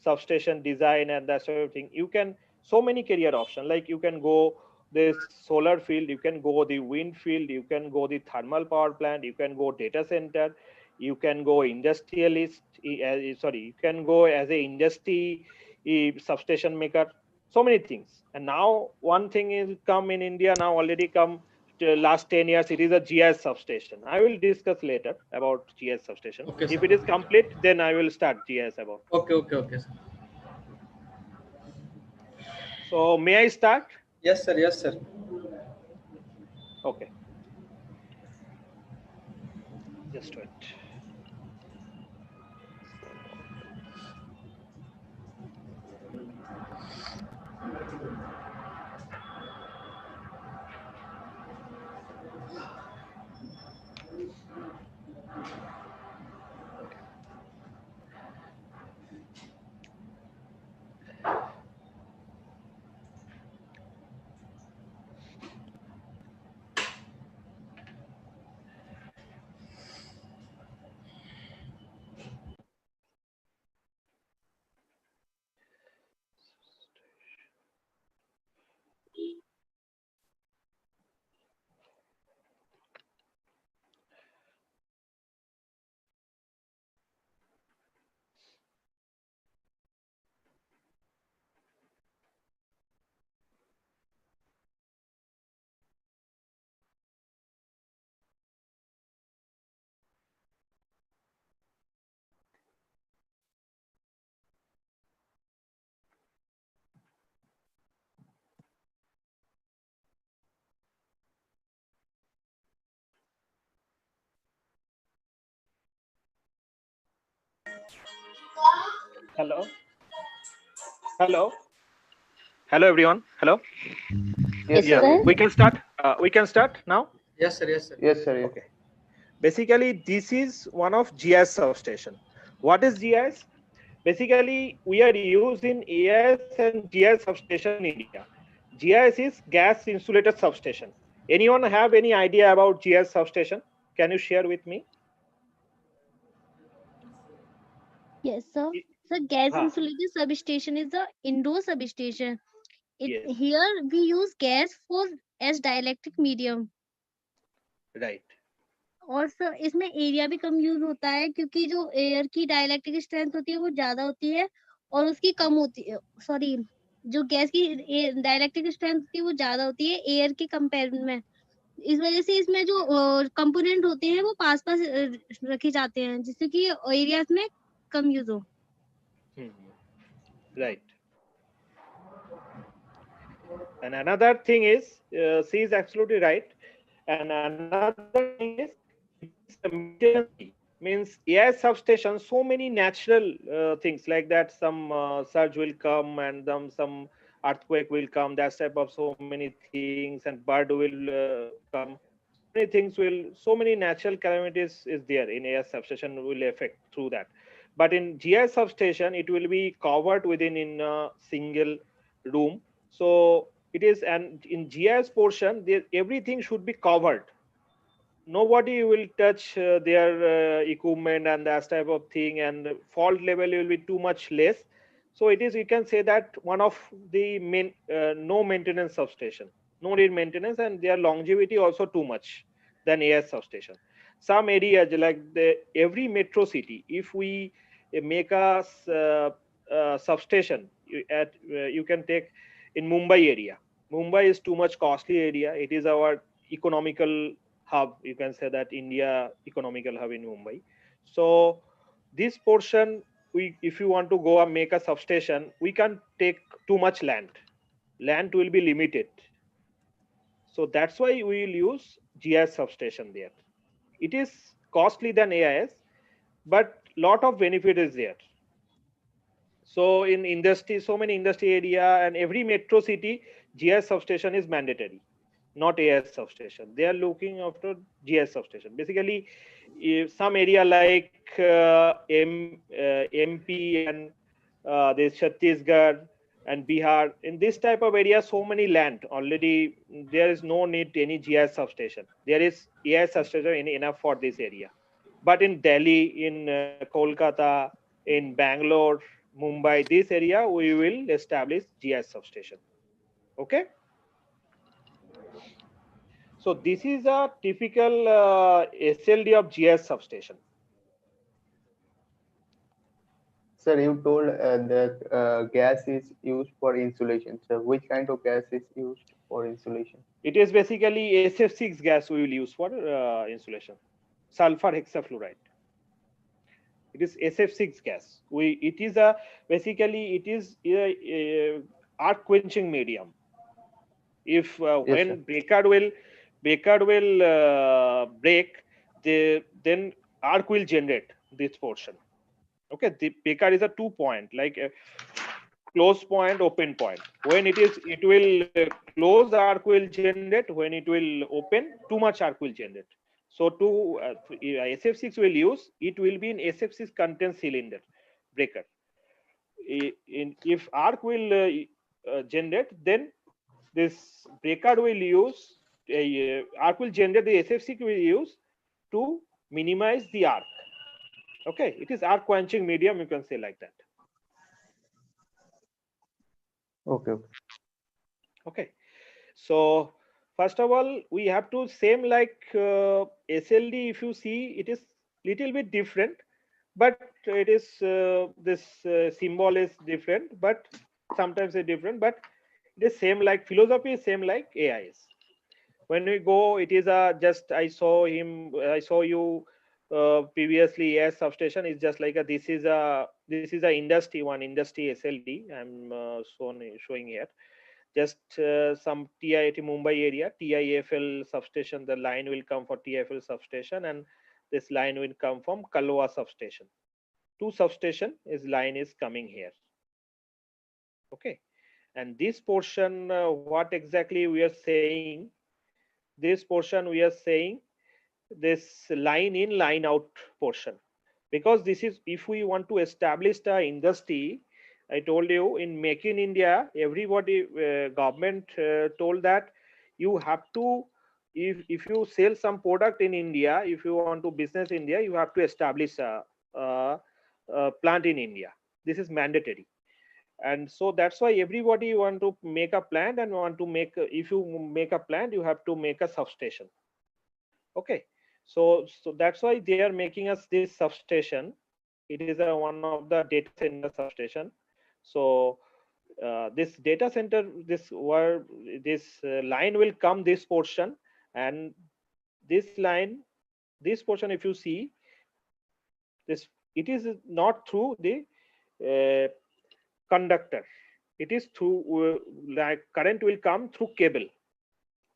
B: substation design and that sort of thing, you can, so many career option, like you can go this solar field, you can go the wind field, you can go the thermal power plant, you can go data center, you can go industrialist, you can go as a industry substation maker, so many things. And now one thing is come in India, now already come last 10 years, it is a GIS substation. I will discuss later about GIS substation.
A: Okay,
B: if
A: sir.
B: it is complete, then I will start GIS about.
A: Okay, sir.
B: So may I start?
A: Yes, sir.
B: Okay. Just wait. Hello. Hello. Hello, everyone. Hello.
D: Yes,
B: Yeah,
D: sir.
B: we can start. We can start now.
A: Yes, sir. Yes, sir.
D: Yes, sir. Yes.
B: Okay. Basically, this is one of GIS substation. What is GIS? Basically, we are using AIS and GIS substation in India. GIS is gas insulated substation. Anyone have any idea about GIS substation? Can you share with me?
L: Yes, sir. So gas
B: Ha.
L: insulated substation is the indoor substation.
B: Yes.
L: Here we use gas for as dielectric medium.
B: Right.
L: और sir इसमें area भी कम use होता है क्योंकि जो air की dielectric strength होती है वो ज्यादा होती है और उसकी कम होती है सॉरी जो गैस की डाइलेक्ट्रिक स्ट्रेंथ होती है वो ज्यादा होती है एयर के कंपेरिजन में इस वजह से इसमें जो कंपोनेंट होते हैं वो पास पास रखे जाते हैं जिससे कि एरियाज में कम यूज हो
B: Right. And another thing is, she is absolutely right. And another thing is, it is a maintenance fee. Means AI substation, so many natural things like that. Some surge will come and some earthquake will come. That type of so many things, and bird will come. So many things will, so many natural calamities is there in AI substation will affect through that. But in GI substation, it will be covered within in a single room. So it is, and in GIS portion, everything should be covered. Nobody will touch their equipment and that type of thing, and fault level will be too much less. So it is, you can say that one of the main no maintenance substation, no need maintenance, and their longevity also too much than AS substation. Some areas like every metro city, if we make a substation you can take in Mumbai area. Mumbai is too much costly area. It is our economical hub. You can say that India economical hub in Mumbai. So this portion, we if you want to go and make a substation, we can take too much land. Land will be limited. So that's why we will use GIS substation there. It is costly than AIS, but lot of benefit is there. So in industry, so many industry area and every metro city, GIS substation is mandatory, not AIS substation. They are looking after GIS substation. Basically, if some area like MP and this Chhattisgarh and Bihar, in this type of area, so many land already, there is no need to any GIS substation. There is AIS substation enough for this area. But in Delhi, in Kolkata, in Bangalore, Mumbai, this area, we will establish GIS substation. Okay. So this is a typical SLD of GIS substation.
D: Sir, you told that gas is used for insulation. So which kind of gas is used for insulation?
B: It is basically SF6 gas we will use for insulation. Sulfur hexafluoride. It is SF6 gas. It is a basically it is a arc quenching medium. If when breaker will break, then arc will generate this portion. Okay, the breaker is a 2 point, like a close point, open point. When it is, it will close, arc will generate. When it will open, too much arc will generate. So to SF6 will use, it will be in SF6 content cylinder breaker. If arc will generate, then this breaker will use arc will generate, the SF6 will use to minimize the arc. Okay, it is arc quenching medium, you can say like that.
D: Okay.
B: Okay. So first of all, we have to same like SLD. If you see, it is little bit different, but it is this symbol is different, but sometimes it's different, but it is same like philosophy is same like AIS. When we go, it is a just I saw you previously AIS substation is just like a this is a industry industry SLD. I'm showing here. Just some TIIT Mumbai area, TIFL substation, the line will come for TIFL substation, and this line will come from Kalwa substation. to substation is line is coming here. Okay, and this portion, what exactly we are saying? This portion we are saying this line in line out portion, because this is if we want to establish the industry. I told you in Make in India, everybody government told that you have to, if you sell some product in India, if you want to business India, you have to establish a plant in India. This is mandatory. And so that's why everybody want to make a plant and want to make if you make a plant, you have to make a substation. Okay, so that's why they are making us this substation. It is one of the data center substation. So this data center, this line will come this portion, and this line, this portion, if you see this, it is not through the uh, conductor. It is through like current will come through cable.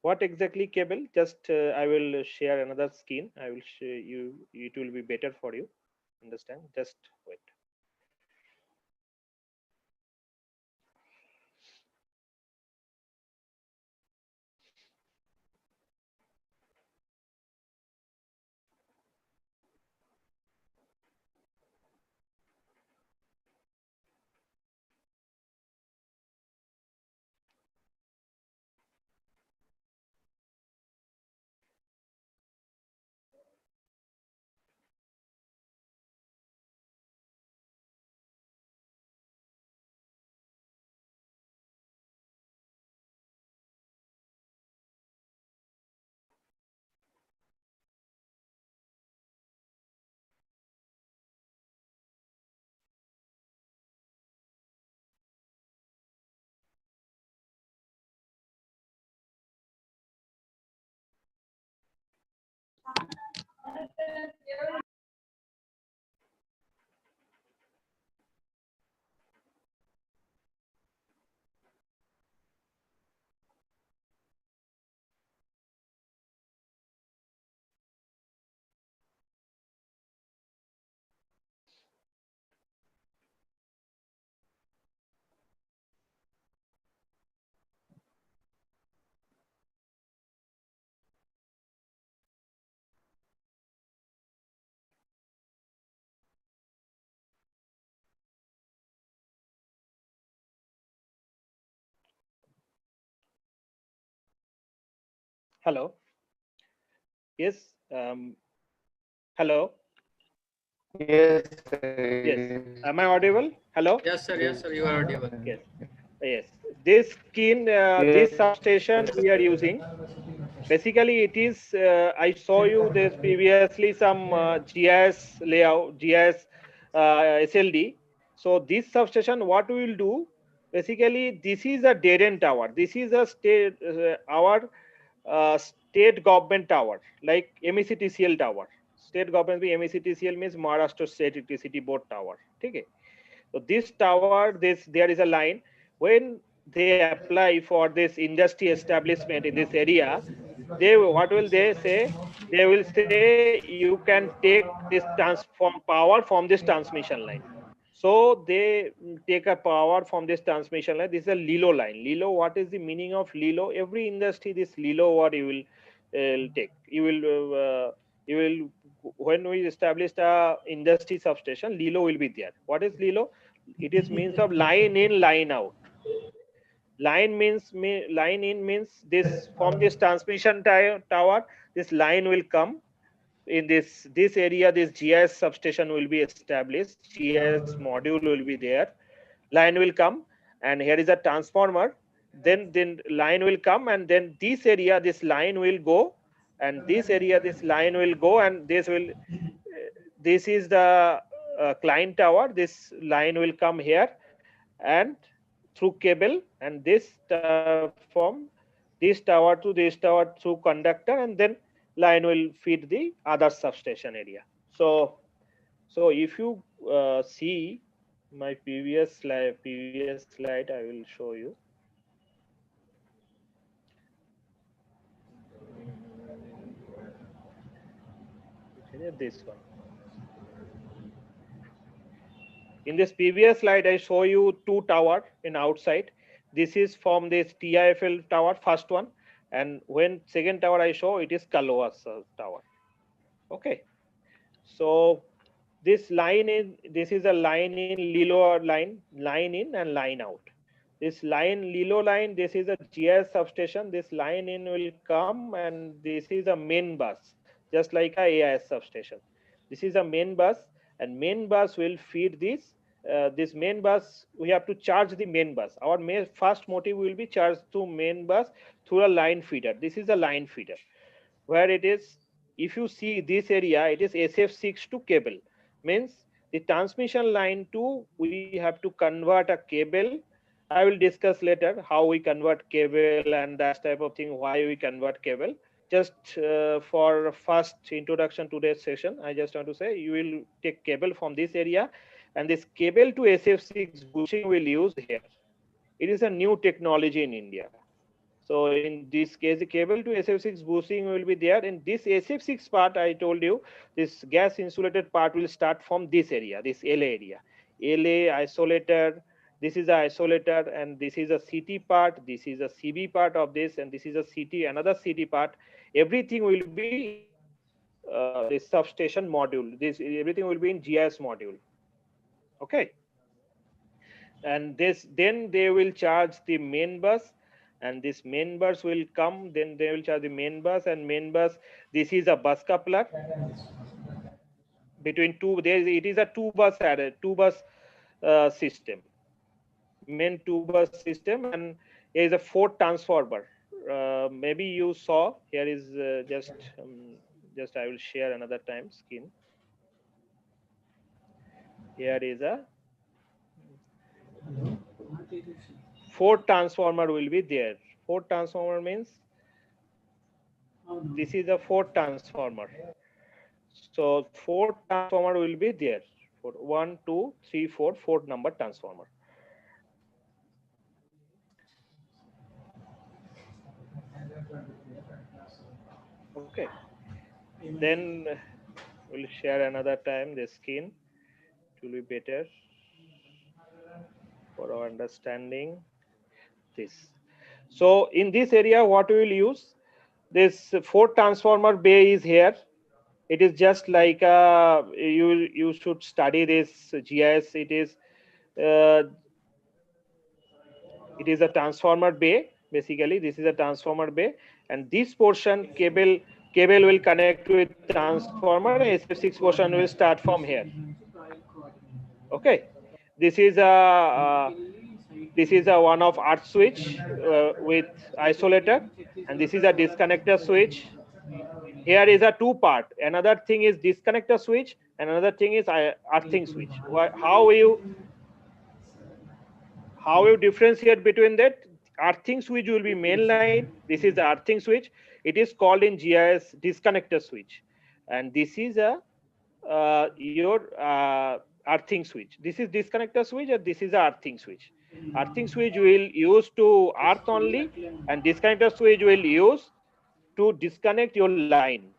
B: What exactly cable? Just I will share another screen. I will show you. It will be better for you. Understand? Just wait. Hello. Yes. Hello.
D: Yes.
B: Yes. Am I audible? Hello.
A: Yes, sir. Yes, sir. You are audible.
B: Yes. Yes. This skin, this substation we are using. Basically, it is. I saw you this previously some GIS layout, GIS SLD. So this substation, what we will do? Basically, this is a dead end tower. This is a state our state government tower, like MECTCL tower. State government MECTCL means Maharashtra State Electricity Board tower. Okay. So this tower, there is a line. When they apply for this industry establishment in this area, what will they say? They will say you can take this transform power from this transmission line. So they take a power from this transmission line. This is a LILO line. LILO, what is the meaning of LILO? Every industry, this LILO, what you will take. You will when we established a industry substation, LILO will be there. What is LILO? It is means of line in, line out. Line in means this from this transmission tower, this line will come in this area. This GIS substation will be established. GIS module will be there. Line will come, and here is a transformer. Then line will come, and then this area, this line will go, and this area, this line will go, and this is the client tower. This line will come here and through cable, and from this tower to this tower through conductor, and then line will feed the other substation area. So if you see my previous slide, I will show you. This one. In this previous slide, I show you two tower in outside. This is from this TIFL tower, first one, and when second tower I show, it is Kalwas tower. Okay, so this is a line in Lilo line in and line out. This line Lilo line, this is a GIS substation. This line in will come, and this is a main bus, just like a AIS substation. This is a main bus, and main bus will feed this. This main bus, we have to charge the main bus. Our first motive will be charged to main bus through a line feeder. This is a line feeder, where it is, if you see this area, it is SF6 to cable. Means the transmission line to, we have to convert a cable. I will discuss later how we convert cable and that type of thing, why we convert cable. Just for first introduction to this session, I just want to say you will take cable from this area, and this cable to SF6 bushing will use here. It is a new technology in India. So in this case, the cable to SF6 bushing will be there. In this SF6 part, I told you, this gas insulated part will start from this area, this LA area. LA isolator, this is a isolator, and this is a CT part, this is a CB part of this, and this is a CT, another CT part. Everything will be in this substation module. Everything will be in GIS module. Okay. And this, then they will charge the main bus, and this main bus will come, then they will charge the main bus, and main bus, this is a bus coupler between two. It is a two bus system, main two bus system, and there is a 4 transformer. Maybe you saw here is just I will share another time screen. Here is a 4 transformer will be there. 4 transformer means this is a 4 transformer. So 4 transformer will be there. For 1, 2, 3, 4, 4 number transformer. Okay. Then we'll share another time the screen. It will be better for our understanding this. So in this area, what we will use, this 4 transformer bay is here. It is just like you should study this GIS. It is a transformer bay. Basically, this is a transformer bay, and this portion cable will connect with transformer. SF6 portion will start from here. Okay, this is a one of earth switch with isolator, and this is a disconnector switch. Here is a 2 part. Another thing is disconnector switch, and another thing is earthing switch. How you differentiate between that? Earthing switch will be main line. This is the earthing switch. It is called in GIS disconnector switch, and this is a your earthing switch. This is disconnector switch, and this is a earthing switch. Earthing switch will use to earth only, and disconnector switch will use to disconnect your line,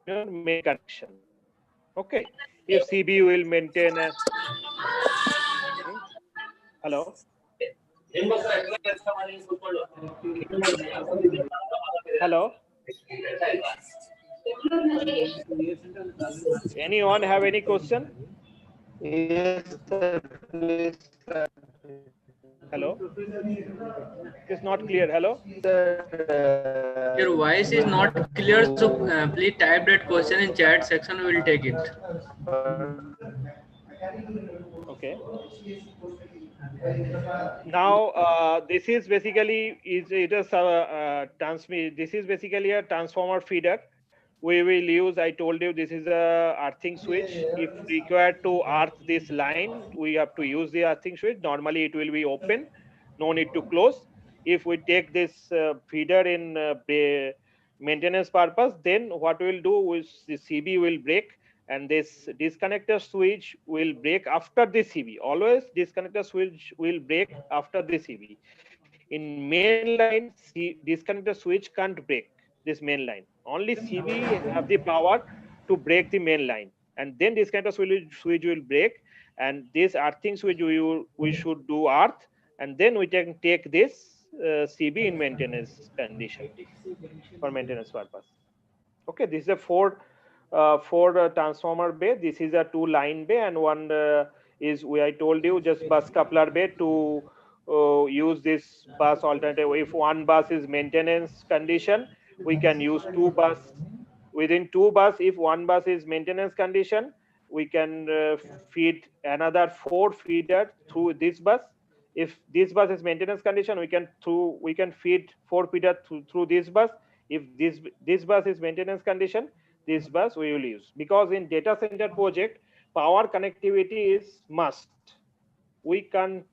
B: your main connection. Okay. If CB will maintain a hello. Hello. Anyone have any question?
D: Yes, sir. Please.
B: Hello. It's not clear. Hello.
A: Your voice is not clear, so please type that question in chat section. We will take it.
B: Okay. Now this is basically this is basically a transformer feeder. We will use, I told you, this is a earthing switch. If required to earth this line, we have to use the earthing switch. Normally it will be open, no need to close. If we take this feeder in maintenance purpose, then what we will do is the CB will break, and this disconnector switch will break after the CB. Always disconnector switch will break after the CB. In main line, disconnector switch can't break this main line. Only CB have the power to break the main line, and then disconnector switch will break, and these earthings we should do earth, and then we can take this CB in maintenance condition for maintenance purpose. Okay, this is a four transformer bay. This is a 2-line bay, and one is I told you just bus coupler bay to use this bus alternative. If one bus is maintenance condition, we can use 2 bus. Within 2 bus, if one bus is maintenance condition, we can feed another 4 feeder through this bus. If this bus is maintenance condition, we can feed 4 feeder through this bus. If this bus is maintenance condition, this bus we will use, because in data center project power connectivity is must. We can't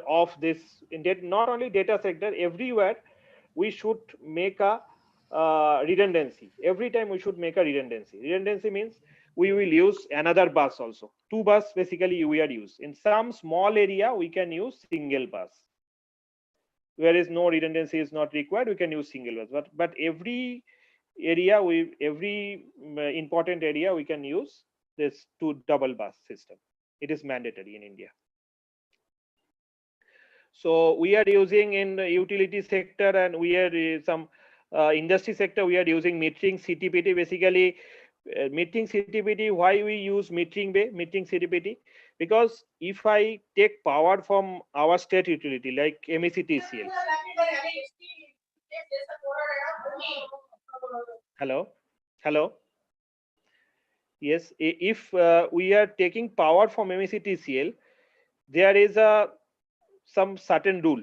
B: off this in not only data sector, everywhere we should make a redundancy. Every time we should make a redundancy. Redundancy means we will use another bus also. 2 bus basically we are used. In some small area we can use single bus. Where is no redundancy is not required, we can use single bus. But every area every important area we can use this 2 double bus system. It is mandatory in India. So we are using in the utility sector, and we are some industry sector, we are using metering CTPT. Basically metering CTPT, why we use metering CTPT? Because if I take power from our state utility like MECTCL. Hello. Yes, if we are taking power from MECTCL, there is some certain rule.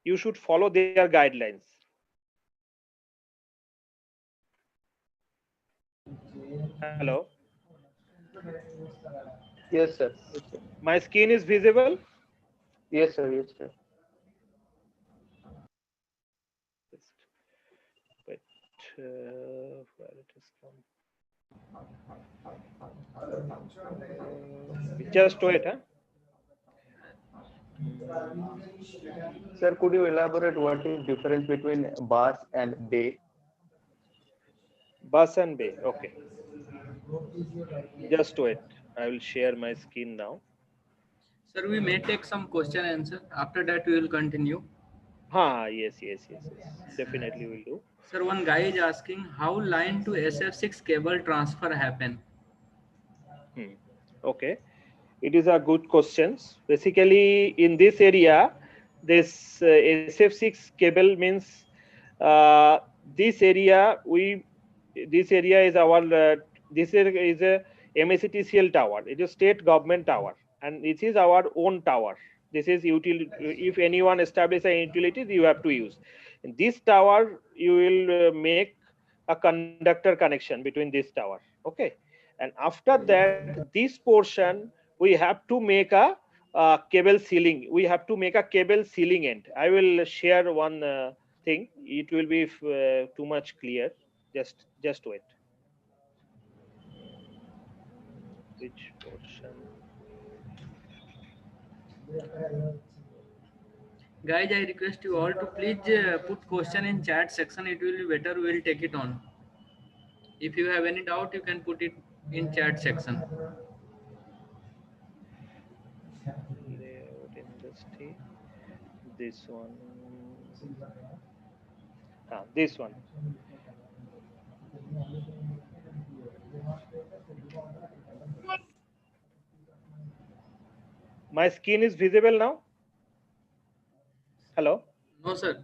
B: You should follow their guidelines. Hello.
D: Yes, sir.
B: My screen is visible?
D: Yes, sir. Yes, sir.
B: But where it is from? Just wait, huh?
D: Sir, could you elaborate what is difference between bus and bay?
B: Bus and bay. Okay. Just wait. I will share my screen now.
A: Sir, we may take some question answer. After that, we will continue.
B: Yes. Definitely will do.
A: Sir, one guy is asking how line to SF6 cable transfer happen.
B: Okay, it is a good question. Basically, in this area, this SF6 cable means this area is our this is a MECTCL tower. It is state government tower, and it is our own tower. This is utility. If anyone establish a utility, you have to use. In this tower, you will make a conductor connection between this tower. Okay, and after that, this portion we have to make a cable sealing. We have to make a cable sealing end. I will share one thing. It will be too much clear. Just wait. Which portion?
A: Guys, I request you all to please put question in chat section. It will be better. We will take it on. If you have any doubt, you can put it in chat section.
B: Layout industry. This one. This one. My screen is visible now. Hello.
A: No, sir.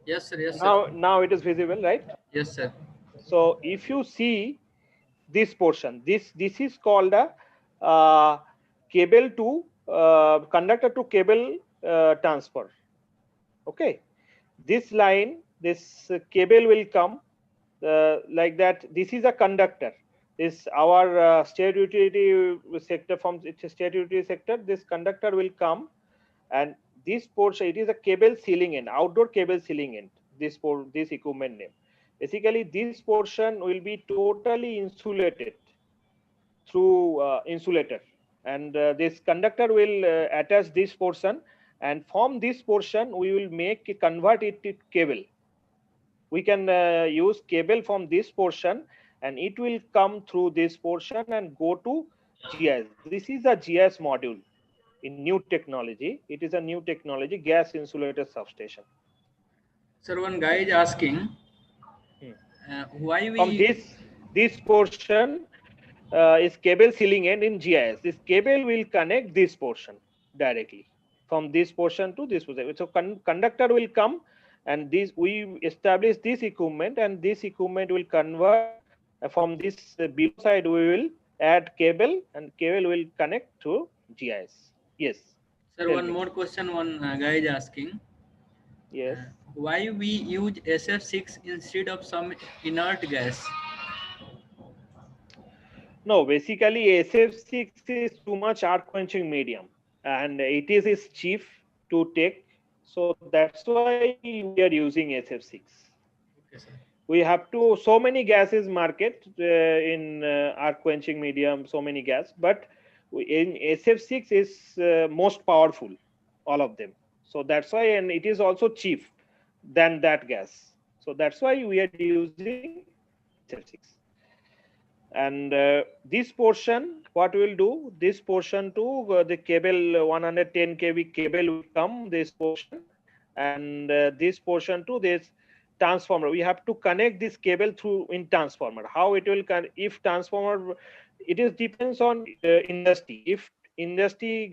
A: Yes, sir. Yes, sir.
B: Now it is visible, right?
A: Yes, sir.
B: So if you see this portion, this is called a cable to conductor to cable transfer. Okay, this line, this cable will come like that. This is a conductor. This our state utility sector, from state utility sector. This conductor will come, and this portion, it is a cable sealing end, outdoor cable sealing end. This equipment name. Basically, this portion will be totally insulated through insulator, and this conductor will attach this portion, and from this portion we will convert it to cable. We can use cable from this portion, and it will come through this portion and go to GIS. This is a GIS module in new technology. It is a new technology, gas insulated substation.
A: Sir, one guy is asking, why we...
B: From this portion is cable ceiling end in GIS. This cable will connect this portion directly from this portion to this portion. So conductor will come, and we establish this equipment, and this equipment will convert from this below side. We will add cable, and cable will connect to GIS. Yes.
A: Sir, one more question. One guy is asking.
B: Yes.
A: Why we use SF6 instead of some inert gas?
B: No, basically SF6 is too much arc quenching medium, and it is cheap to take. So that's why we are using SF6.
A: Okay, sir.
B: We have so many gases market in arc quenching medium, so many gas, but in SF6 is most powerful, all of them. So that's why, and it is also cheap than that gas. So that's why we are using SF6. And this portion, what we'll do, this portion to the cable 110 kV cable will come this portion, and this portion to this transformer. We have to connect this cable through in transformer. How it will if transformer, it is depends on industry. If industry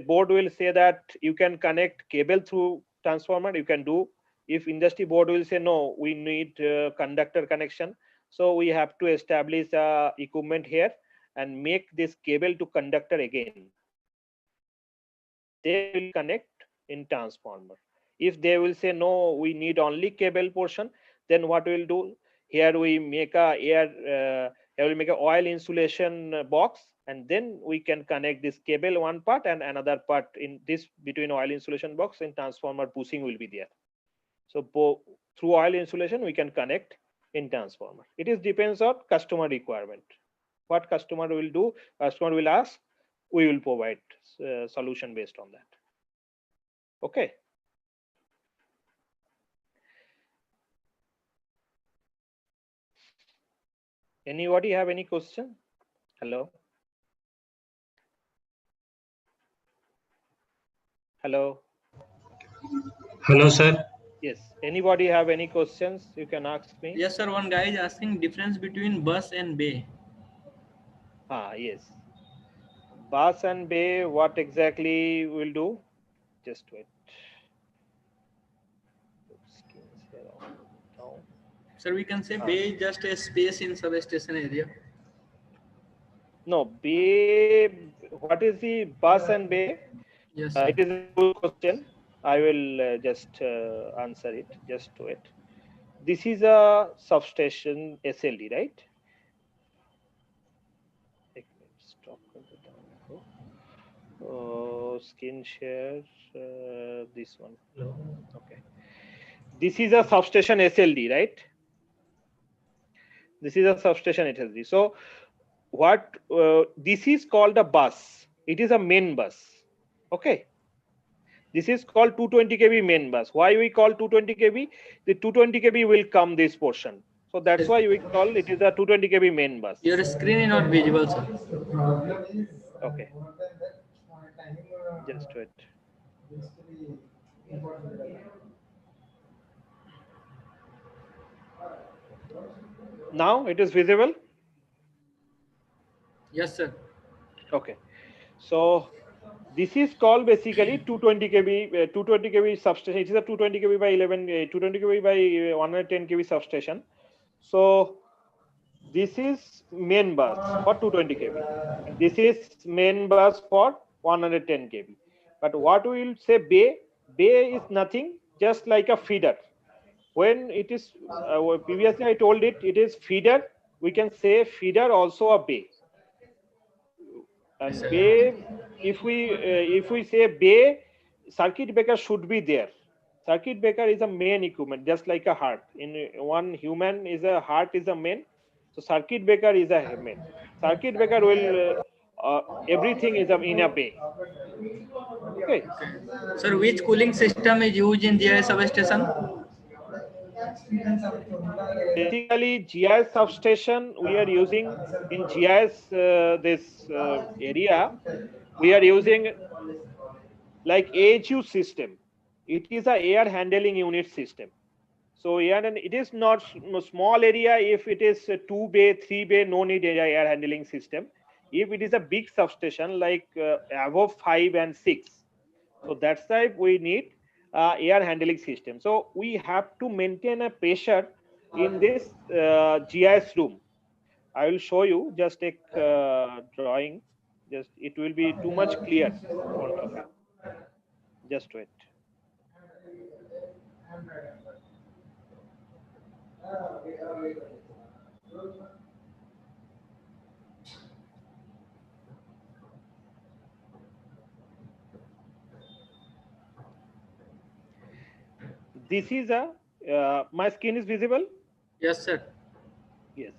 B: board will say that you can connect cable through transformer, you can do. If industry board will say no, we need conductor connection, so we have to establish equipment here and make this cable to conductor again. They will connect in transformer. If they will say no, we need only cable portion, then what we'll do, here we make here we'll make a oil insulation box, and then we can connect this cable one part and another part in this between oil insulation box and transformer bushing will be there. So through oil insulation we can connect in transformer. It is depends on customer requirement. What customer will do, customer will ask, we will provide solution based on that. Okay. Anybody have any question? Hello. Hello.
M: Hello, sir.
B: Yes. Anybody have any questions? You can ask me.
A: Yes, sir. One guy is asking difference between bus and bay.
B: Yes. Bus and bay, what exactly will do? Just wait.
A: Sir, we can say bay is just a space in substation area.
B: No, bay. What is the bus and bay?
A: Yes,
B: it is a good question. I will just answer it. Just wait. This is a substation SLD, right? Stop. Screen share. This one. Okay. This is a substation SLD, right? This is a substation SLD. So, what this is called a bus. It is a main bus. Okay. This is called 220 kV main bus. Why we call 220 kV? The 220 kV will come this portion. So that's why we call it is a 220 kV main bus.
A: Your screen is not visible, sir.
B: Okay. Just wait. Now it is visible?
A: Yes, sir.
B: Okay. So this is called basically 220 kV substation. It is a 220 kV by 11, 220 kV by 110 kV substation. So this is main bus for 220 kV. And this is main bus for 110 kV. But what we will say bay is nothing, just like a feeder. When it is previously I told it is feeder. We can say feeder also a bay. And bay, if we say bay, circuit breaker should be there. Circuit breaker is a main equipment, just like a heart. In one human is a heart is a main. So circuit breaker is a main. Circuit breaker will everything is in a bay. Okay.
A: Sir, which cooling system is used in GIS substation?
B: Basically, GIS substation we are using in GIS this area. We are using like AHU system. It is a air handling unit system. So it is not small area. If it is a 2 bay, 3 bay, no need air handling system. If it is a big substation like above 5 and 6, so that's why we need air handling system. So we have to maintain a pressure in this GIS room. I will show you. Just take drawing. Just it will be too much clear in front of you. Just wait. This is a my skin is visible.
A: Yes, sir.
B: Yes,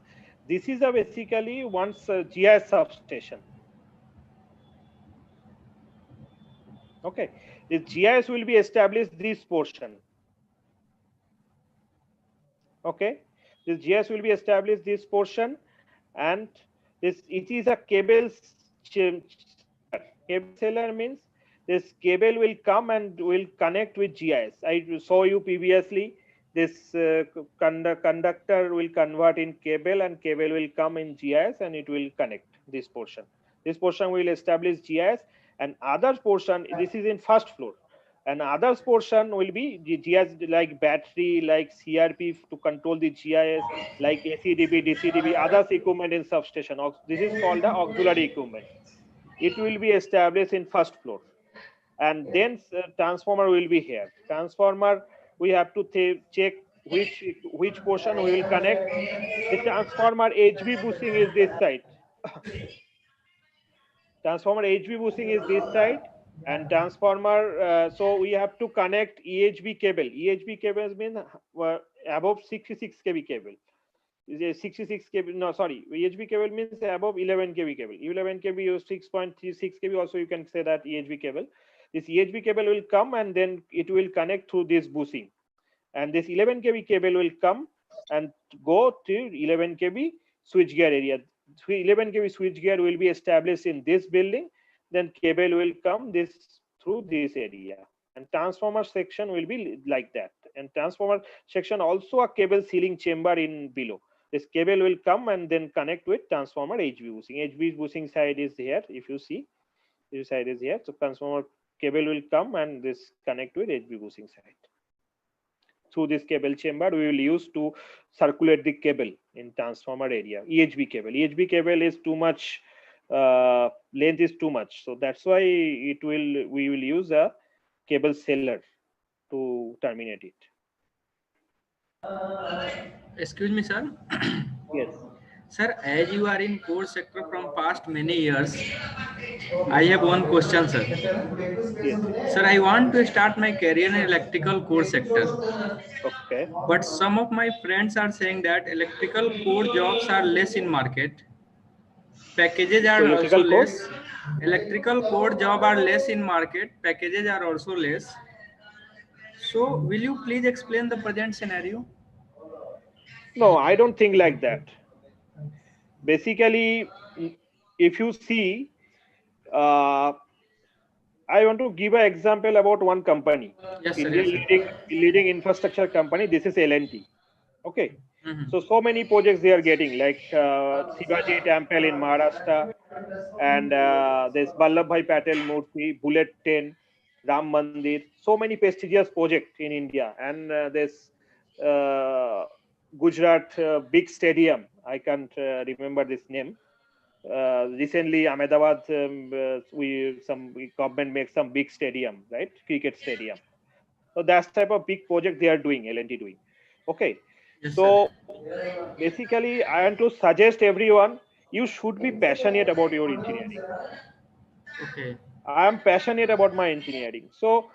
B: this is a basically once GIS substation. Okay, this GIS will be established this portion. Okay, this GIS will be established this portion, and this it is a cable seller. Cable seller means this cable will come and will connect with GIS. I saw you previously. This conductor will convert in cable, and cable will come in GIS, and it will connect this portion. This portion will establish GIS, and other portion, this is in first floor, and others portion will be GIS like battery, like CRP to control the GIS, like ACDB, DCDB, others equipment in substation. This is called the auxiliary equipment. It will be established in first floor, and then transformer will be here. Transformer we have to check which portion we will connect. The transformer HV boosting is this side. Transformer HV boosting is this side, and transformer so we have to connect EHV cable. EHV cables mean above 66 kV cable. Is a 66 kV, no sorry, EHV cable means above 11 kV cable. 11 kV or 6.36 kV also you can say that EHV cable. This EHV cable will come, and then it will connect through this bushing, and this 11 kV cable will come and go to 11 kV switchgear area. 11 kV switchgear will be established in this building, then cable will come this through this area, and transformer section will be like that. And transformer section also a cable sealing chamber in below. This cable will come and then connect with transformer HV boosting. HV boosting side is here. If you see, this side is here. So transformer cable will come and this connect with HV boosting side. Through this cable chamber, we will use to circulate the cable in transformer area. EHV cable. EHV cable is too much. Length is too much. So that's why we will use a cable seller to terminate it.
A: Excuse me, sir.
B: Yes.
A: Sir, as you are in core sector from past many years, I have one question, sir.
B: Yes.
A: Sir, I want to start my career in electrical core sector.
B: Okay.
A: But some of my friends are saying that electrical core jobs are less in market. Packages are also less. Electrical core jobs are less in market. Packages are also less. So, will you please explain the present scenario?
B: No, I don't think like that. Basically, if you see, I want to give an example about one company.
A: Yes, sir.
B: Indian leading infrastructure company. This is L&T. Okay. So many projects they are getting, like Shivaji Temple in Maharashtra, and there's Vallabhbhai Patel Murthy, Bullet 10, Ram Mandir. So many prestigious projects in India, and there's Gujarat big stadium. I can't remember this name. Recently, Ahmedabad, government makes some big stadium, right? Cricket stadium. So that's type of big project they are doing, L&T doing. Okay.
A: Yes,
B: so
A: sir.
B: basically, I want to suggest everyone, you should be passionate about your engineering.
A: Okay.
B: I am passionate about my engineering. So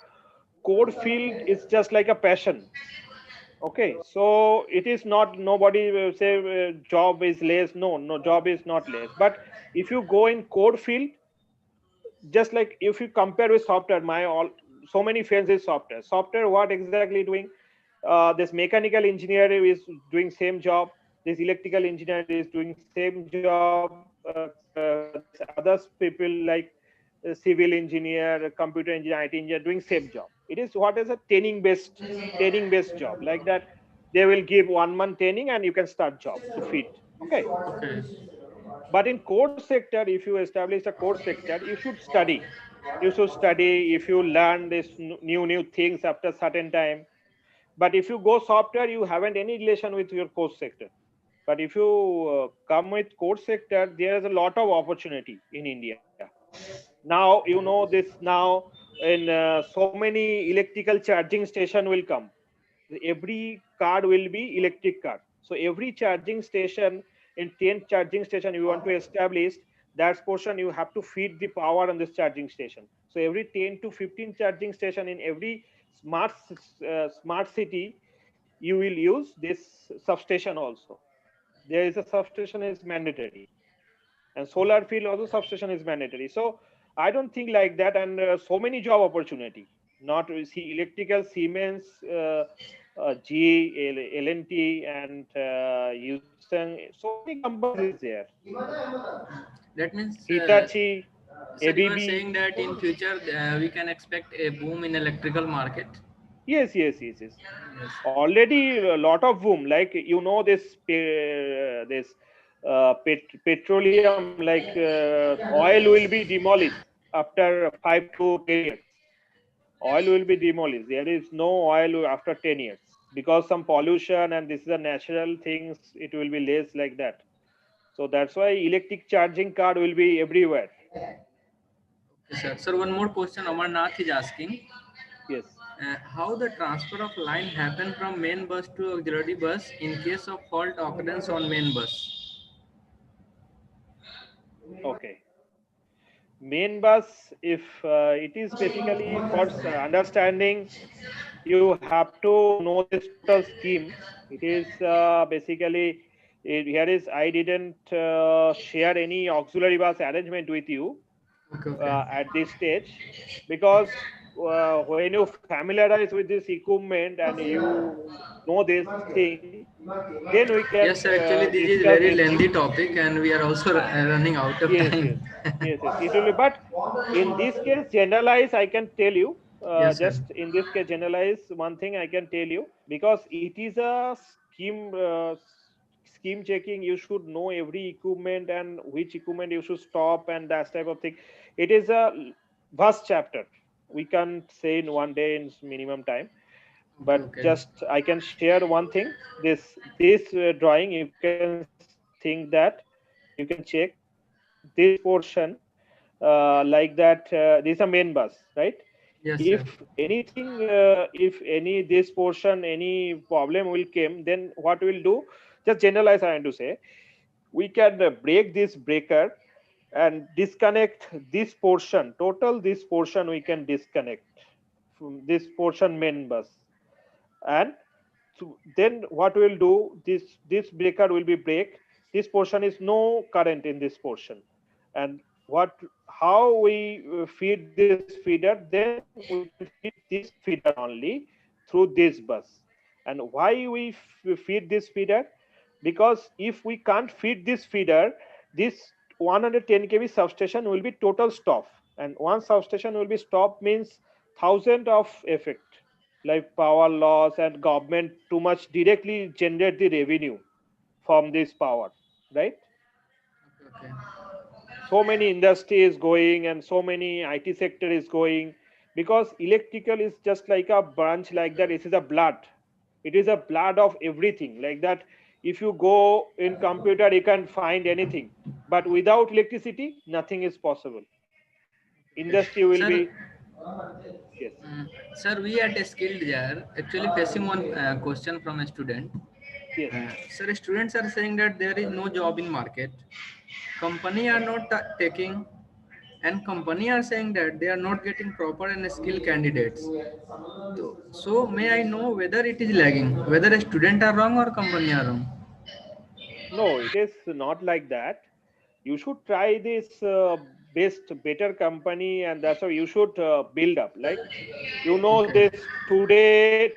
B: code field is just like a passion. Okay, so it is not, nobody will say job is less. No, job is not less. But if you go in code field, just like if you compare with software, so many friends is software. Software, what exactly doing? this mechanical engineer is doing same job, this electrical engineer is doing same job, this others people like civil engineer, computer engineer, IT engineer doing same job. It is what is a training based job, like that they will give 1 month training and you can start job to fit. Okay.
A: Okay.
B: But in core sector, if you establish a core sector, you should study. You should study. If you learn this new things after certain time. But if you go software, you haven't any relation with your core sector. But if you come with core sector, there is a lot of opportunity in India. Now you know this. Now in so many electrical charging station will come. Every card will be electric car. So every charging station, in 10 charging station you want to establish, that portion you have to feed the power on this charging station. So every 10 to 15 charging station in every smart city, you will use this substation also. There is a substation is mandatory, and solar field also substation is mandatory. So I don't think like that. And so many job opportunity, not see electrical, Siemens, GE, L&T, and Yusung, so many companies is there.
A: That means,
B: Hitachi,
A: sir, you are
B: ABB.
A: saying that in future we can expect a boom in electrical market.
B: Yes. Already a lot of boom. Like you know this petroleum, like oil will be demolished after 5 to 10 years. Oil will be demolished. There is no oil after 10 years because some pollution, and this is a natural things. It will be less like that. So that's why electric charging card will be everywhere.
A: Okay, sir. Sir, one more question Amarnath is asking.
B: Yes.
A: How the transfer of line happen from main bus to auxiliary bus in case of fault occurrence on main bus?
B: Okay. Main bus, if it is basically for understanding, you have to know this total scheme. It is basically, here is, I didn't share any auxiliary bus arrangement with you at this stage, because when you familiarize with this equipment and you know this thing, then we can
A: Yes, sir. Actually, this is
B: discuss
A: very
B: this thing.
A: lengthy topic, and we are also running out of time.
B: Yes. It will be, but in this case, generalize, I can tell you.
A: Yes, sir.
B: Just in this case, generalize one thing I can tell you, because it is a scheme checking. You should know every equipment and which equipment you should stop and that type of thing. It is a vast chapter. We can't say in one day in minimum time. But just I can share one thing. This drawing, you can think that you can check this portion, like that. This is a main bus, right?
A: Yes,
B: if
A: sir.
B: anything if any this portion any problem will come, then what we'll do, just generalize I want to say, we can break this breaker and disconnect this portion, total this portion we can disconnect from this portion main bus. And so then what we'll do, this breaker will be break, this portion is no current in this portion. And how we feed this feeder, then we can feed this feeder only through this bus. And why we feed this feeder? Because if we can't feed this feeder, this 110 kV substation will be total stop. And one substation will be stop means thousand of effect, like power loss, and government too much directly generate the revenue from this power, right?
A: Okay.
B: So many industry is going and so many IT sector is going, because electrical is just like a branch, like that. It is a blood. It is a blood of everything, like that. If you go in computer, you can find anything, but without electricity, nothing is possible. Industry will
A: Sir,
B: be. Yes.
A: Sir, we at SkillDzire actually facing one question from a student.
B: Yes.
A: Sir, students are saying that there is no job in market. Company are not taking, and company are saying that they are not getting proper and skilled candidates. So may I know whether it is lagging, whether a student are wrong or company are wrong?
B: No, it is not like that. You should try this better company, and that's how you should build up. Like, you know, this today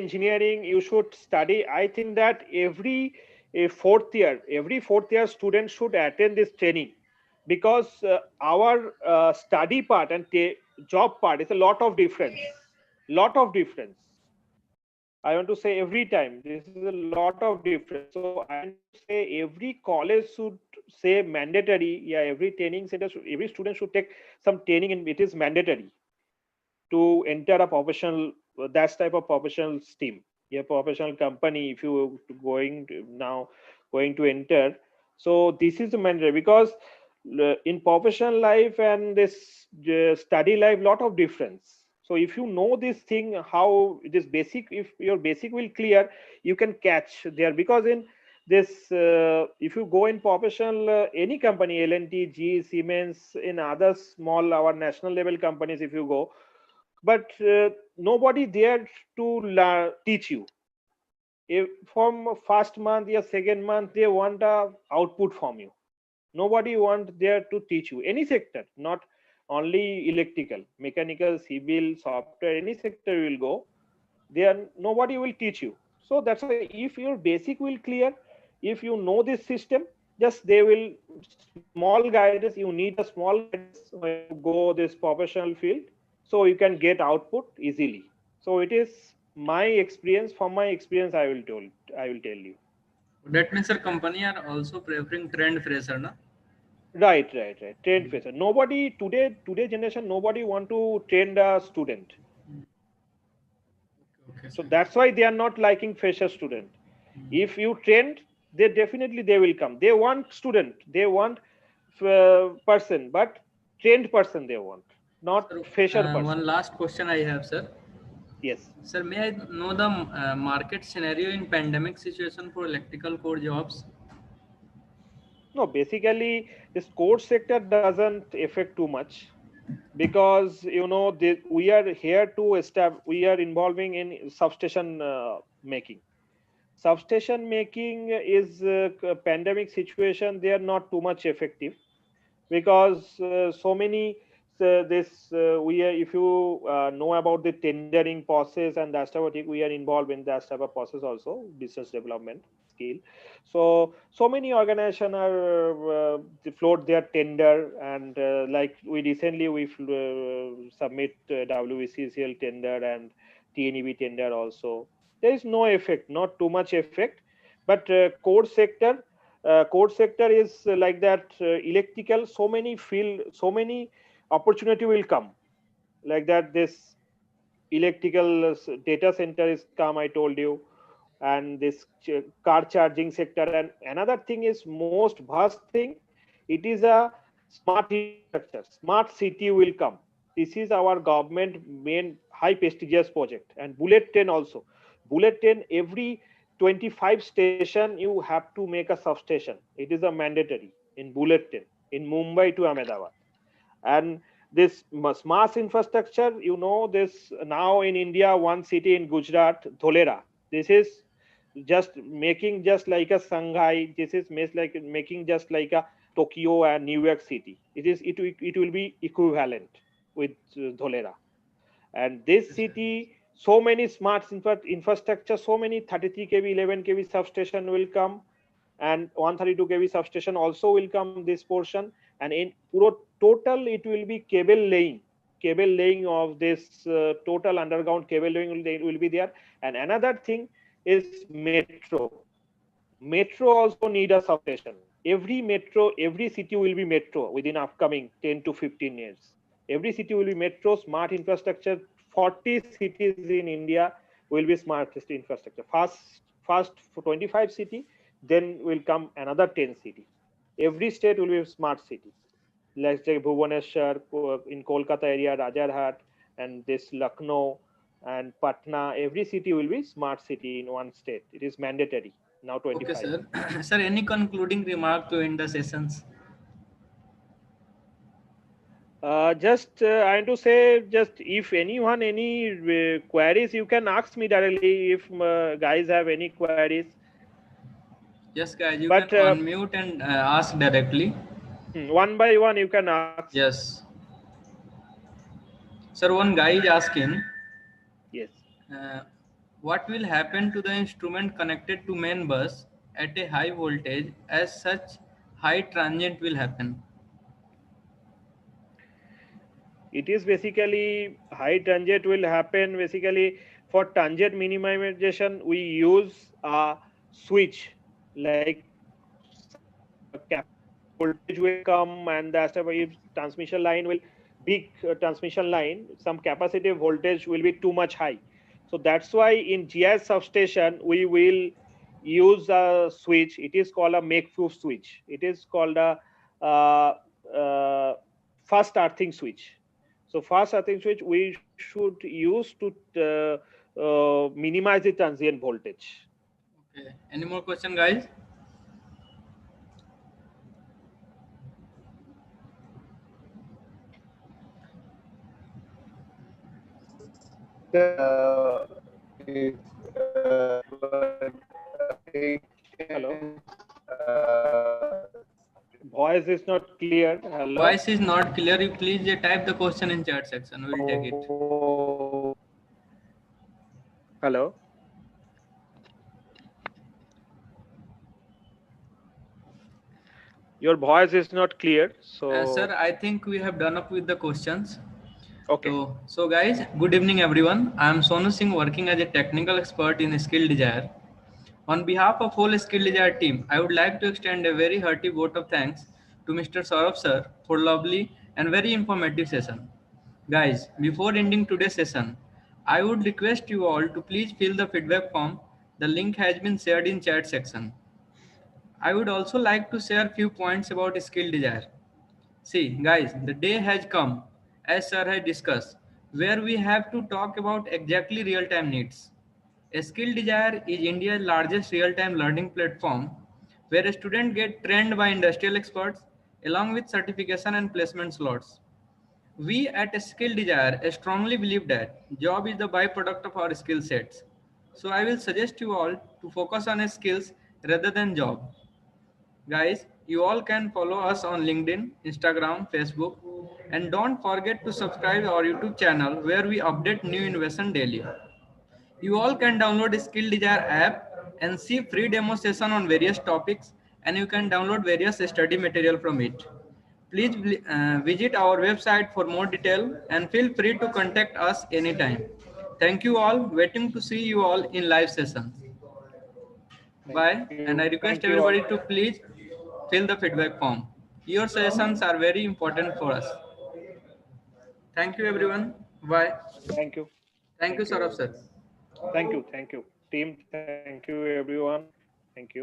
B: engineering you should study. I think that every fourth year student should attend this training, because our study part and job part is a lot of difference. I want to say every time this is a lot of difference. So I want to say every college should say mandatory. Yeah, every training center, every student should take some training, and it is mandatory to enter a professional, that type of professional stream. Yeah, professional company. If you going to enter, so this is mandatory, because in professional life and this study life, lot of difference. So if you know this thing, how this basic, if your basic will clear, you can catch there. Because in this if you go in professional any company, L&T, GE, Siemens, in other small our national level companies, if you go, but nobody there to teach you. If from first month or second month they want a output from you, nobody want there to teach you any sector, not only electrical, mechanical, civil, software, any sector you will go there, nobody will teach you. So that's why if your basic will clear, if you know this system, just they will small guidance, you need a small guidance when you go this professional field, so you can get output easily. So it is my experience. From my experience, I will tell you.
A: That means our company are also preferring trained fresher, na?
B: Right. Trained fresher. Nobody today generation, nobody want to train the student. So that's why they are not liking fresher student. If you trained, they definitely they will come. They want student, they want person, but trained person they want, not fresher person.
A: One last question I have, sir.
B: Yes.
A: Sir, may I know the market scenario in pandemic situation for electrical core jobs?
B: No, basically this core sector doesn't affect too much, because you know we are here to establish, we are involving in substation making. Substation making is pandemic situation, they are not too much effective, because so many we are, if you know about the tendering process and that type of thing, we are involved in that type of process also, business development skill. So many organizations are float their tender, and like we recently we submit WVCCL tender and TNEB tender also. There is no effect, not too much effect, but core sector is like that. Electrical, so many field, so many opportunity will come, like that. This electrical data center is come, I told you, and this car charging sector. And another thing is most vast thing, it is a smart infrastructure, smart city will come. This is our government main high prestigious project. And bullet train also, bullet train, every 25 station you have to make a substation. It is a mandatory in bullet train in Mumbai to Ahmedabad. And this smart infrastructure, you know, this now in India, one city in Gujarat, Dholera, this is just making just like a Shanghai, this is making just like a Tokyo and New York City. It will be equivalent with Dholera. And this city, so many smart infrastructure, so many 33 kV 11 kV substation will come, and 132 kV substation also will come this portion. And in total it will be cable laying of this total underground cable laying will be there. And another thing is metro also need a substation. Every city will be metro within upcoming 10 to 15 years. Every city will be metro, smart infrastructure. 40 cities in India will be smart infrastructure. First 25 city, then will come another 10 city. Every state will be a smart city. Let's take Bhubaneswar, in Kolkata area, Rajarhat, and this Lucknow and Patna. Every city will be smart city in one state. It is mandatory now. 25.
A: Okay, sir. Sir, any concluding remark to end the sessions?
B: Just I want to say, just if anyone any queries, you can ask me directly. If guys have any queries.
A: Yes, guys, you can unmute and ask directly.
B: One by one you can ask.
A: Yes. Sir, one guy is asking.
B: Yes.
A: What will happen to the instrument connected to main bus at a high voltage as such high transient will happen?
B: It is basically high transient will happen. Basically, for transient minimization, we use a switch, like capacitive voltage will come, and that's why if transmission line will big transmission line, some capacitive voltage will be too much high. So that's why in GIS substation we will use a switch. It is called a make-proof switch. It is called a uh, uh, fast earthing switch. So fast earthing switch we should use to minimize the transient voltage.
A: Okay. Any more question, guys?
B: Hello. Voice is not clear. Hello.
A: Voice is not clear. You please type the question in chat section. We'll take it.
B: Hello. Your voice is not clear. So
A: Sir, I think we have done up with the questions.
B: Okay.
A: So guys, good evening everyone. I am Sonu Singh, working as a technical expert in SkillDzire. On behalf of whole SkillDzire team, I would like to extend a very hearty vote of thanks to Mr. Saurabh sir for lovely and very informative session. Guys, before ending today's session, I would request you all to please fill the feedback form. The link has been shared in chat section. I would also like to share few points about SkillDzire. See, guys, the day has come, as sir has discussed, where we have to talk about exactly real-time needs. SkillDzire is India's largest real-time learning platform where students get trained by industrial experts along with certification and placement slots. We at SkillDzire strongly believe that job is the byproduct of our skill sets. So I will suggest you all to focus on skills rather than job. Guys, you all can follow us on LinkedIn, Instagram, Facebook, and don't forget to subscribe our YouTube channel where we update new innovation daily. You all can download SkillDzire app and see free demo session on various topics, and you can download various study material from it. Please visit our website for more detail and feel free to contact us anytime. Thank you all. Waiting to see you all in live session. Bye. And I request everybody to please fill the feedback form. Your sessions are very important for us. Thank you, everyone. Bye.
B: Thank you.
A: Thank you, Saurabh sir.
B: Thank you. Thank you. Team, thank you, everyone. Thank you.